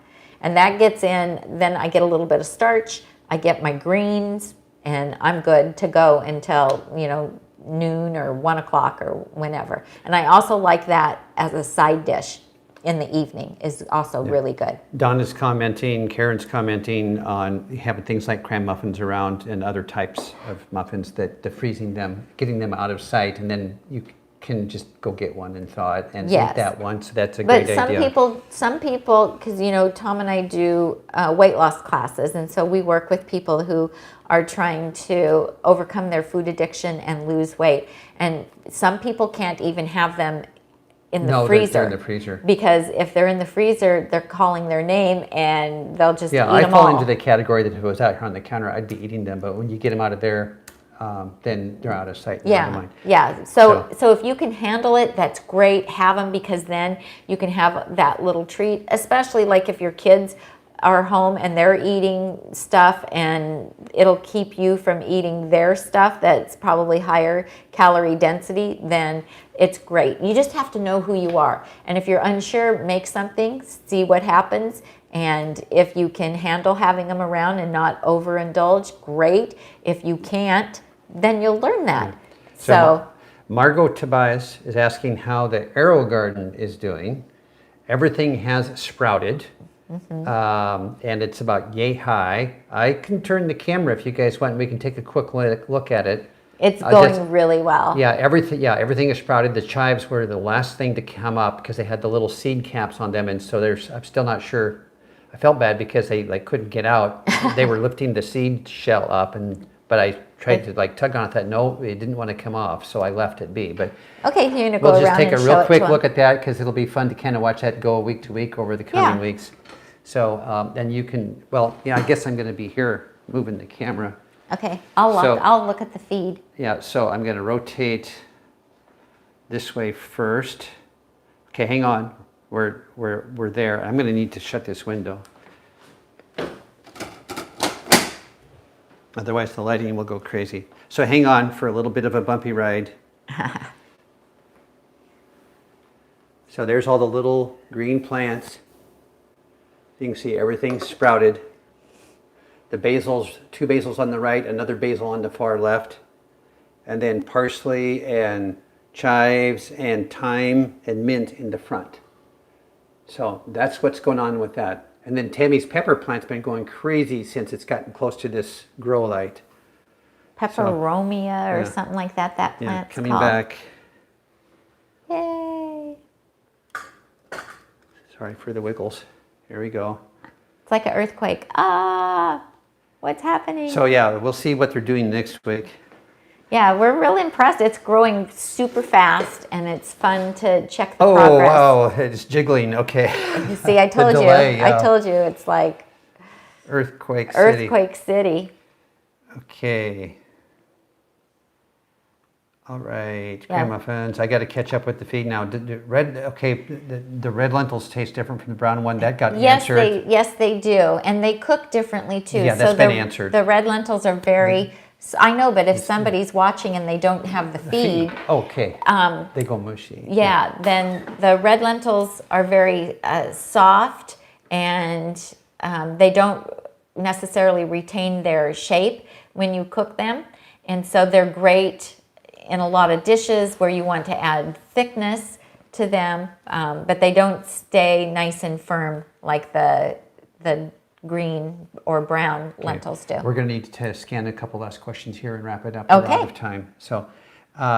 Speaker 1: And that gets in, then I get a little bit of starch, I get my greens, and I'm good to go until, you know, noon or 1 o'clock or whenever. And I also like that as a side dish in the evening, is also really good.
Speaker 2: Donna's commenting, Karen's commenting on having things like cram muffins around and other types of muffins, that the freezing them, getting them out of sight, and then you can just go get one and thaw it and eat that one. So that's a great idea. But
Speaker 1: some people, because you know, Tom and I do weight loss classes, and so we work with people who are trying to overcome their food addiction and lose weight. And some people can't even have them in the freezer.
Speaker 2: They're in the freezer.
Speaker 1: Because if they're in the freezer, they're calling their name and they'll just eat them all.
Speaker 2: I fall into the category that if it was out here on the counter, I'd be eating them. But when you get them out of there, then they're out of sight and out of mind.
Speaker 1: Yeah. So if you can handle it, that's great. Have them, because then you can have that little treat, especially like if your kids are home and they're eating stuff, and it'll keep you from eating their stuff that's probably higher calorie density, then it's great. You just have to know who you are. And if you're unsure, make something, see what happens. And if you can handle having them around and not overindulge, great. If you can't, then you'll learn that. So
Speaker 2: Margot Tobias is asking how the Aero garden is doing. Everything has sprouted. And it's about yay high. I can turn the camera if you guys want. We can take a quick look at it.
Speaker 1: It's going really well.
Speaker 2: Yeah, everything is sprouted. The chives were the last thing to come up because they had the little seed caps on them, and so I'm still not sure. I felt bad because they couldn't get out. They were lifting the seed shell up, but I tried to tug on it. Thought no, it didn't want to come off, so I left it be. But
Speaker 1: okay, you're gonna go
Speaker 2: we'll just
Speaker 1: around
Speaker 2: take
Speaker 1: and
Speaker 2: a real quick
Speaker 1: show
Speaker 2: look at that, because it'll be fun to kind of watch that go week to week over the coming weeks. So and you can, I guess I'm going to be here moving the camera.
Speaker 1: Okay, I'll look at the feed.
Speaker 2: Yeah, so I'm going to rotate this way first. Okay, hang on. We're there. I'm going to need to shut this window. Otherwise the lighting will go crazy. So hang on for a little bit of a bumpy ride. So there's all the little green plants. You can see everything sprouted. The basils, 2 basils on the right, another basil on the far left, and then parsley and chives and thyme and mint in the front. So that's what's going on with that. And then Tammy's pepper plant's been going crazy since it's gotten close to this grow light.
Speaker 1: Peperomia or something like that. That plant's
Speaker 2: coming
Speaker 1: called.
Speaker 2: back.
Speaker 1: Yay!
Speaker 2: Sorry for the wiggles. Here we go.
Speaker 1: It's like an earthquake. Ah, what's happening?
Speaker 2: So yeah, we'll see what they're doing next week.
Speaker 1: Yeah, we're really impressed. It's growing super fast, and it's fun to check the progress.
Speaker 2: Oh, wow, it's jiggling. Okay.
Speaker 1: You see, I told you. I told you it's like
Speaker 2: Earthquake City.
Speaker 1: Earthquake City.
Speaker 2: Okay. All right, cram muffins. I got to catch up with the feed now. The red lentils taste different from the brown one. That got answered.
Speaker 1: Yes, they do, and they cook differently too.
Speaker 2: Yeah, that's been answered.
Speaker 1: The red lentils are very. I know, but if somebody's watching and they don't have the feed,
Speaker 2: okay, they go mushy.
Speaker 1: Yeah, then the red lentils are very soft, and they don't necessarily retain their shape when you cook them, and so they're great in a lot of dishes where you want to add thickness to them, but they don't stay nice and firm like the green or brown lentils do.
Speaker 2: We're going to need to scan a couple last questions here and wrap it up. We're out of time. So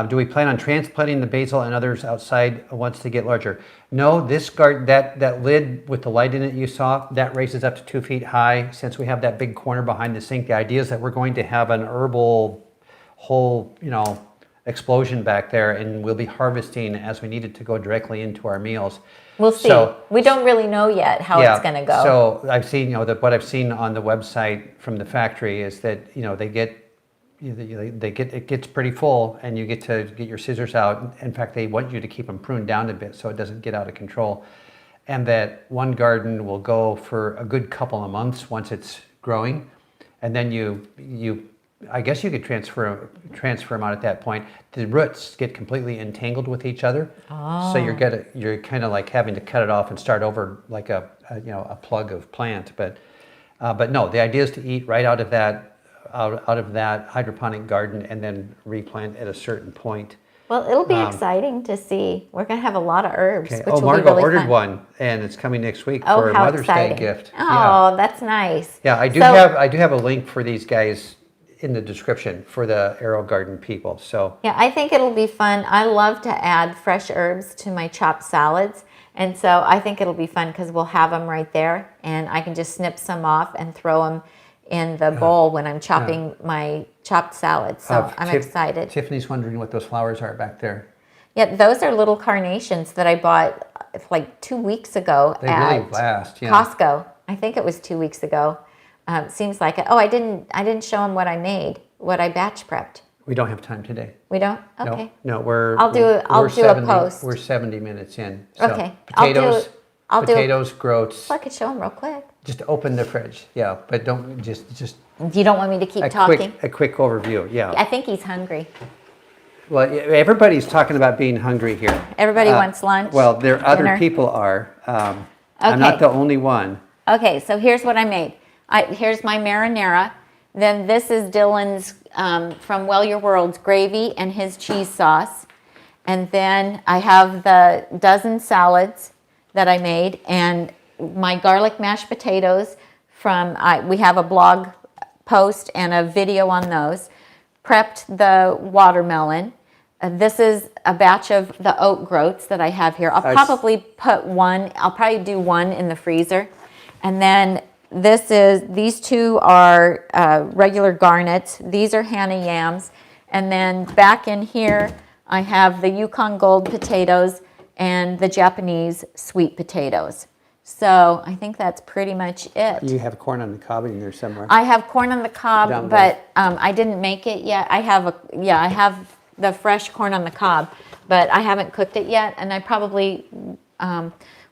Speaker 2: Do we plan on transplanting the basil and others outside once they get larger? No, this garden, that lid with the light in it you saw, that raises up to 2 feet high. Since we have that big corner behind the sink, the idea is that we're going to have an herbal whole, explosion back there, and we'll be harvesting as we need it to go directly into our meals.
Speaker 1: We'll see. We don't really know yet how it's going to go.
Speaker 2: So I've seen, what I've seen on the website from the factory is that, it gets pretty full, and you get to get your scissors out. In fact, they want you to keep them pruned down a bit so it doesn't get out of control. And that one garden will go for a good couple of months once it's growing, and then I guess you could transfer them out at that point. The roots get completely entangled with each other, so you're kind of like having to cut it off and start over like a plug of plant. But no, the idea is to eat right out of that hydroponic garden and then replant at a certain point.
Speaker 1: Well, it'll be exciting to see. We're going to have a lot of herbs, which will
Speaker 2: Margot
Speaker 1: be really
Speaker 2: ordered
Speaker 1: fun.
Speaker 2: one, and it's coming next week for a Mother's Day gift.
Speaker 1: Oh, that's nice.
Speaker 2: Yeah, I do have a link for these guys in the description for the Aero Garden people. So
Speaker 1: yeah, I think it'll be fun. I love to add fresh herbs to my chopped salads, and so I think it'll be fun because we'll have them right there, and I can just snip some off and throw them in the bowl when I'm chopping my chopped salad. So I'm excited.
Speaker 2: Tiffany's wondering what those flowers are back there.
Speaker 1: Yeah, those are little carnations that I bought like 2 weeks ago
Speaker 2: at really last,
Speaker 1: Costco. I think it was 2 weeks ago. Seems like it. Oh, I didn't show them what I made, what I batch prepped.
Speaker 2: We don't have time today.
Speaker 1: We don't? Okay.
Speaker 2: No,
Speaker 1: I'll do a post.
Speaker 2: We're 70 minutes in. So
Speaker 1: okay.
Speaker 2: Potatoes, groats.
Speaker 1: Well, I could show them real quick.
Speaker 2: Just open the fridge, but don't just.
Speaker 1: You don't want me to keep talking?
Speaker 2: A quick overview,
Speaker 1: I think he's hungry.
Speaker 2: Well, everybody's talking about being hungry here.
Speaker 1: Everybody wants lunch.
Speaker 2: Well, other people are. I'm not the only one.
Speaker 1: Okay, so here's what I made. Here's my marinara. Then this is Dylan's from Well Your World's gravy and his cheese sauce. And then I have the dozen salads that I made, and my garlic mashed potatoes we have a blog post and a video on those. Prepped the watermelon. This is a batch of the oat groats that I have here. I'll probably do one in the freezer. And then these two are regular garnets. These are Hannah yams. And then back in here, I have the Yukon Gold potatoes and the Japanese sweet potatoes. So I think that's pretty much it.
Speaker 2: You have corn on the cob in there somewhere.
Speaker 1: I have corn on the cob, but I didn't make it yet. I have the fresh corn on the cob, but I haven't cooked it yet, and I probably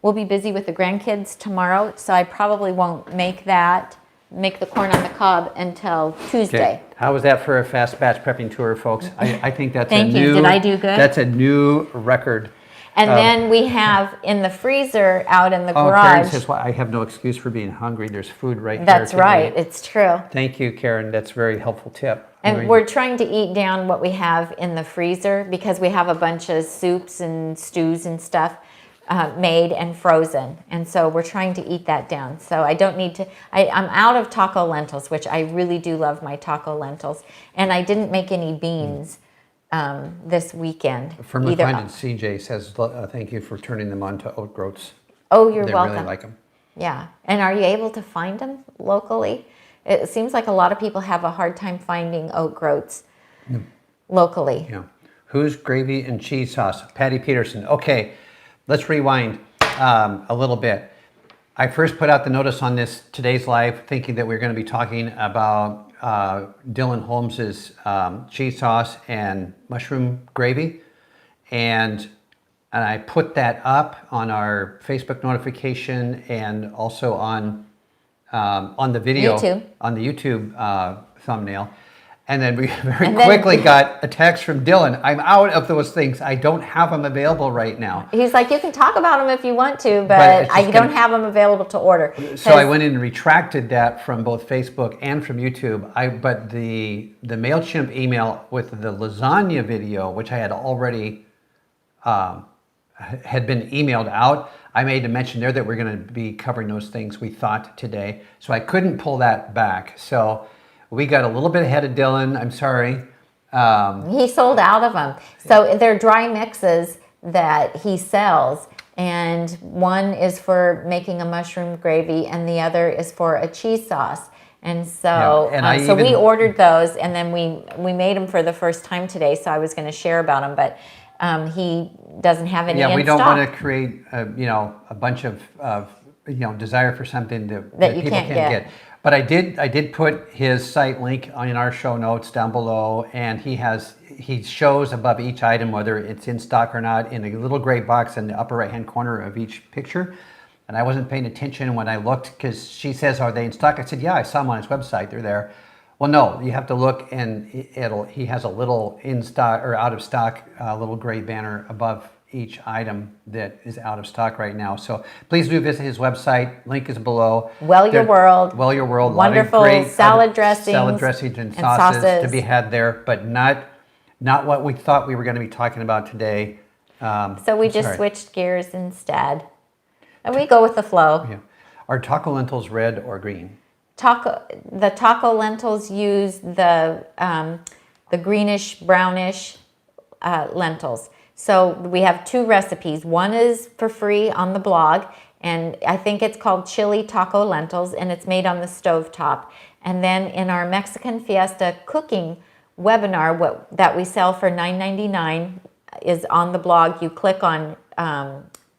Speaker 1: will be busy with the grandkids tomorrow, so I probably won't make the corn on the cob until Tuesday.
Speaker 2: Okay. How was that for a fast batch prepping tour, folks? I think that's
Speaker 1: Thank you. Did I do good?
Speaker 2: That's a new record.
Speaker 1: And then we have in the freezer out in the garage.
Speaker 2: Karen says, well, I have no excuse for being hungry. There's food right here.
Speaker 1: That's right. It's true.
Speaker 2: Thank you, Karen. That's a very helpful tip.
Speaker 1: And we're trying to eat down what we have in the freezer because we have a bunch of soups and stews and stuff made and frozen. And so we're trying to eat that down. So I don't need to, I'm out of taco lentils, which I really do love my taco lentils. And I didn't make any beans this weekend.
Speaker 2: From my friend CJ says, thank you for turning them on to oat groats.
Speaker 1: Oh, you're welcome.
Speaker 2: They really like them.
Speaker 1: Yeah. And are you able to find them locally? It seems like a lot of people have a hard time finding oat groats locally.
Speaker 2: Yeah. Who's gravy and cheese sauce? Patty Peterson. Okay, let's rewind a little bit. I first put out the notice on today's live thinking that we were going to be talking about Dylan Holmes's cheese sauce and mushroom gravy, and I put that up on our Facebook notification and also on the video on the YouTube thumbnail. And then we very quickly got a text from Dylan. I'm out of those things. I don't have them available right now.
Speaker 1: He's like, you can talk about them if you want to, but I don't have them available to order.
Speaker 2: So I went in and retracted that from both Facebook and from YouTube. But the MailChimp email with the lasagna video, which I had already had been emailed out, I made a mention there that we're going to be covering those things we thought today. So I couldn't pull that back. So we got a little bit ahead of Dylan. I'm sorry.
Speaker 1: He sold out of them. So they're dry mixes that he sells. And one is for making a mushroom gravy and the other is for a cheese sauce. And so,
Speaker 2: Yeah, and
Speaker 1: so we ordered those, and then we made them for the first time today. So I was going to share about them, but he doesn't have any.
Speaker 2: Yeah, we
Speaker 1: in
Speaker 2: don't
Speaker 1: stock.
Speaker 2: want to create, a bunch of desire for something that
Speaker 1: you
Speaker 2: people
Speaker 1: can't
Speaker 2: can't get. But I did put his site link in our show notes down below, and he shows above each item whether it's in stock or not in a little gray box in the upper right hand corner of each picture. And I wasn't paying attention when I looked because she says, "Are they in stock?" I said, "Yeah, I saw them on his website. They're there." Well, no, you have to look, and he has a little in stock or out of stock, little gray banner above each item that is out of stock right now. So please do visit his website. Link is below.
Speaker 1: Well Your World.
Speaker 2: Well Your World.
Speaker 1: Wonderful
Speaker 2: A lot of great
Speaker 1: salad dressings.
Speaker 2: Salad dressings and sauces to be had there, but not what we thought we were going to be talking about today.
Speaker 1: So we just switched gears instead. And we go with the flow.
Speaker 2: Yeah. Are taco lentils red or green?
Speaker 1: The taco lentils use the greenish, brownish lentils. So we have two recipes. One is for free on the blog, and I think it's called chili taco lentils, and it's made on the stovetop. And then in our Mexican Fiesta cooking webinar, that we sell for $9.99 is on the blog. You click on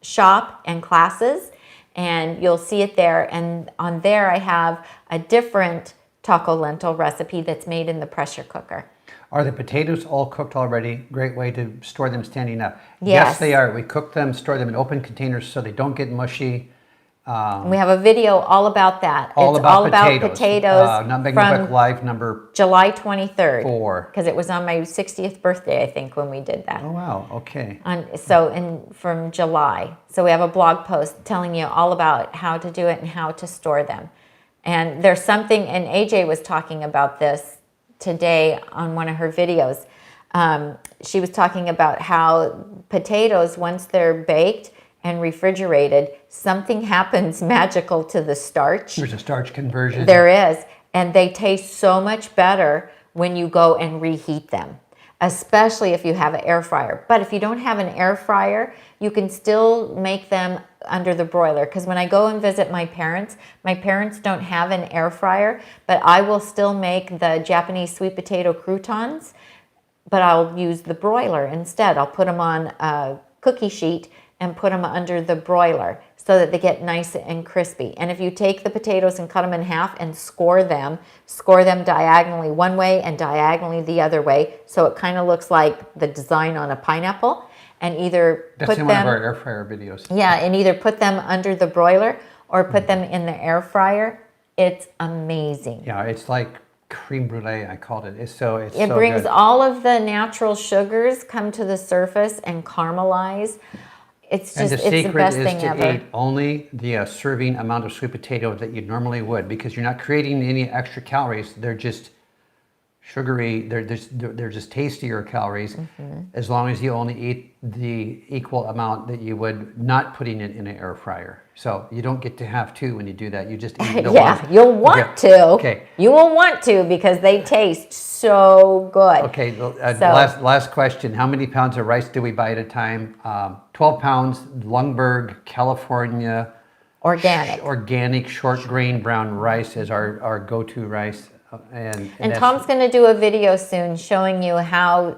Speaker 1: shop and classes, and you'll see it there. And on there I have a different taco lentil recipe that's made in the pressure cooker.
Speaker 2: Are the potatoes all cooked already? Great way to store them standing up.
Speaker 1: Yes,
Speaker 2: they are. We cook them, store them in open containers so they don't get mushy.
Speaker 1: We have a video all about that. It's all about potatoes.
Speaker 2: Nutmeg Notebook Live number
Speaker 1: July 23rd.
Speaker 2: 4.
Speaker 1: Because it was on my 60th birthday, I think, when we did that.
Speaker 2: Oh, wow. Okay.
Speaker 1: From July. So we have a blog post telling you all about how to do it and how to store them. And there's something, and AJ was talking about this today on one of her videos. She was talking about how potatoes, once they're baked and refrigerated, something happens magical to the starch.
Speaker 2: There's a starch conversion.
Speaker 1: There is. And they taste so much better when you go and reheat them, especially if you have an air fryer. But if you don't have an air fryer, you can still make them under the broiler. Because when I go and visit my parents don't have an air fryer, but I will still make the Japanese sweet potato croutons, but I'll use the broiler instead. I'll put them on a cookie sheet and put them under the broiler so that they get nice and crispy. And if you take the potatoes and cut them in half and score them diagonally one way and diagonally the other way, so it kind of looks like the design on a pineapple, and either
Speaker 2: That's in one of our air fryer videos.
Speaker 1: Yeah, and either put them under the broiler or put them in the air fryer. It's amazing.
Speaker 2: Yeah, it's like creme brulee, I called it.
Speaker 1: It brings all of the natural sugars come to the surface and caramelize. It's just, it's the best thing ever.
Speaker 2: And the secret is to eat only the serving amount of sweet potato that you normally would, because you're not creating any extra calories. They're just sugary. They're just tastier calories, as long as you only eat the equal amount that you would not putting it in an air fryer. So you don't get to have two when you do that. You just eat the one.
Speaker 1: You'll want to.
Speaker 2: Okay.
Speaker 1: You will want to, because they taste so good.
Speaker 2: Okay, last question. How many pounds of rice do we buy at a time? 12 pounds, Lundberg, California. Organic short grain brown rice is our go-to rice. And
Speaker 1: Tom's going to do a video soon showing you how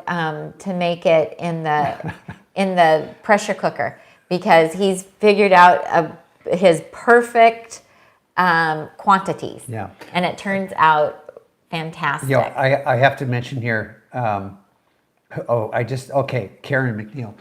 Speaker 1: to make it in the pressure cooker, because he's figured out his perfect quantities.
Speaker 2: Yeah.
Speaker 1: And it turns out fantastic.
Speaker 2: I have to mention here, Karen McNeil.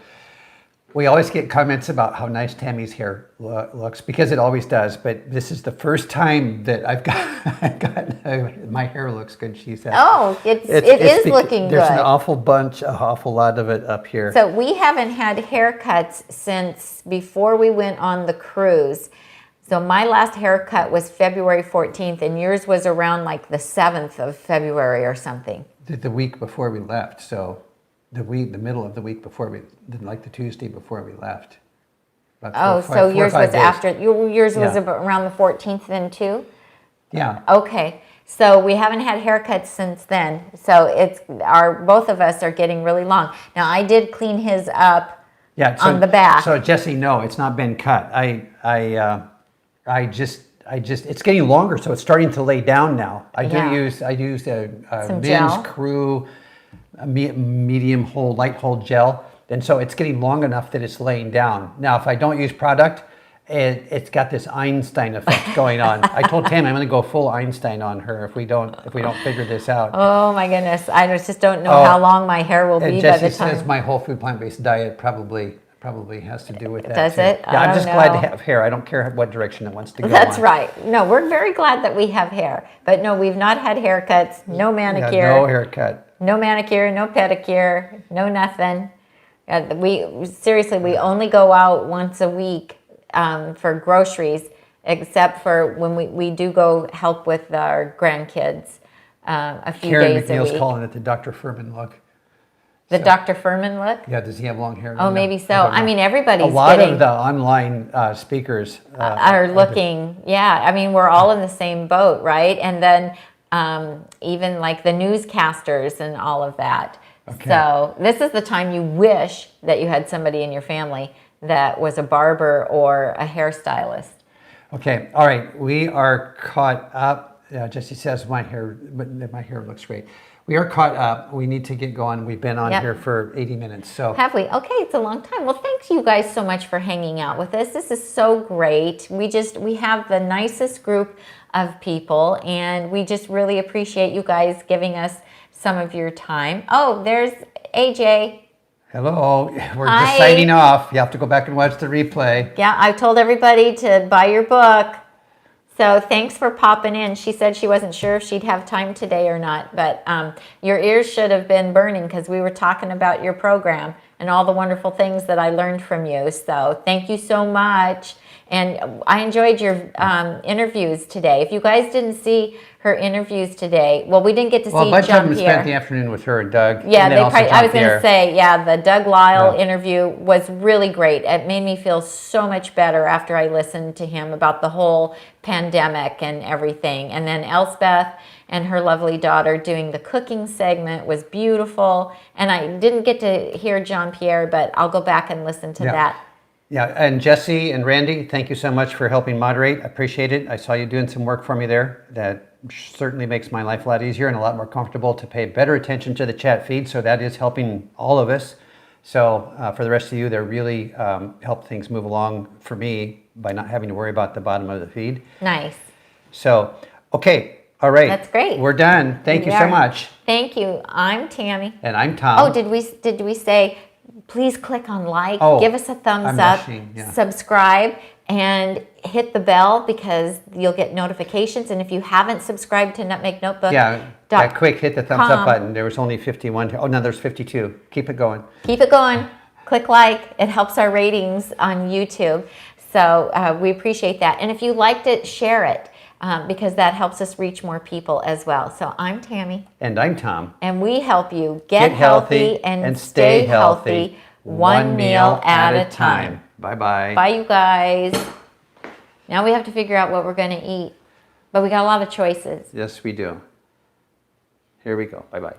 Speaker 2: We always get comments about how nice Tammy's hair looks, because it always does. But this is the first time that I've got my hair looks good, she said.
Speaker 1: Oh, it is looking good.
Speaker 2: There's an awful lot of it up here.
Speaker 1: So we haven't had haircuts since before we went on the cruise. So my last haircut was February 14th, and yours was around like the 7th of February or something.
Speaker 2: The week before we left, so the middle of the week before the Tuesday before we left.
Speaker 1: Yours was after. Yours was around the 14th then too?
Speaker 2: Yeah.
Speaker 1: Okay. So we haven't had haircuts since then. So both of us are getting really long. Now I did clean his up on the back.
Speaker 2: So Jesse, no, it's not been cut. It's getting longer, so it's starting to lay down now. I use a men's
Speaker 1: gel.
Speaker 2: crew medium hold, light hold gel, and so it's getting long enough that it's laying down. Now, if I don't use product, it's got this Einstein effect going on. I told Tammy I'm going to go full Einstein on her if we don't figure this out.
Speaker 1: Oh my goodness! I just don't know how long my hair will be by the time.
Speaker 2: Jesse says my whole food plant-based diet probably has to do with that.
Speaker 1: Does
Speaker 2: too.
Speaker 1: it?
Speaker 2: Yeah, I'm just glad to have hair. I don't care what direction it wants to go.
Speaker 1: That's
Speaker 2: on.
Speaker 1: right. No, we're very glad that we have hair. But no, we've not had haircuts, no manicure.
Speaker 2: Yeah, no haircut.
Speaker 1: No manicure, no pedicure, no nothing. We only go out once a week for groceries, except for when we do go help with our grandkids a few days a week.
Speaker 2: Karen McNeil's calling it the Dr. Furman look.
Speaker 1: The Dr. Furman look?
Speaker 2: Yeah, does he have long hair?
Speaker 1: Oh, maybe so. I mean, everybody's
Speaker 2: a lot of the online speakers
Speaker 1: are looking. Yeah, I mean, we're all in the same boat, right? And then even like the newscasters and all of that. Okay. So this is the time you wish that you had somebody in your family that was a barber or a hairstylist. Okay.
Speaker 2: All right. We are caught up. Jesse says my hair looks great. We are caught up. We need to get going. We've been on here for 80 minutes. So
Speaker 1: have we? Okay, it's a long time. Well, thanks you guys so much for hanging out with us. This is so great. We have the nicest group of people, and we just really appreciate you guys giving us some of your time. Oh, there's AJ.
Speaker 2: Hello. We're just signing off. You have to go back and watch the replay.
Speaker 1: Yeah, I told everybody to buy your book. So thanks for popping in. She said she wasn't sure if she'd have time today or not, but your ears should have been burning because we were talking about your program and all the wonderful things that I learned from you. So thank you so much. And I enjoyed your interviews today. If you guys didn't see her interviews today, well, we didn't get to see Jean-Pierre.
Speaker 2: Well, a bunch of them spent the afternoon with her and Doug.
Speaker 1: Yeah,
Speaker 2: and
Speaker 1: I was going to say, the Doug Lyle interview was really great. It made me feel so much better after I listened to him about the whole pandemic and everything. And then Elspeth and her lovely daughter doing the cooking segment was beautiful. And I didn't get to hear Jean-Pierre, but I'll go back and listen to that.
Speaker 2: Yeah, and Jesse and Randy, thank you so much for helping moderate. I appreciate it. I saw you doing some work for me there. That certainly makes my life a lot easier and a lot more comfortable to pay better attention to the chat feed. So that is helping all of us. So for the rest of you, they really help things move along for me by not having to worry about the bottom of the feed.
Speaker 1: Nice.
Speaker 2: So, okay. All right.
Speaker 1: That's great.
Speaker 2: We're done. Thank you so much.
Speaker 1: Thank you. I'm Tammy.
Speaker 2: And I'm Tom.
Speaker 1: Oh, did we say... Please click on like, give us a thumbs up, subscribe, and hit the bell because you'll get notifications. And if you haven't subscribed to Nutmeg Notebook,
Speaker 2: quick, hit the thumbs up button. There was only 51. Oh, no, there's 52. Keep it going.
Speaker 1: Keep it going. Click like. It helps our ratings on YouTube. So we appreciate that. And if you liked it, share it. Because that helps us reach more people as well. So I'm Tammy.
Speaker 2: And I'm Tom.
Speaker 1: And we help you get healthy and stay healthy one meal at a time.
Speaker 2: Bye-bye.
Speaker 1: Bye, you guys. Now we have to figure out what we're going to eat. But we got a lot of choices.
Speaker 2: Yes, we do. Here we go. Bye-bye.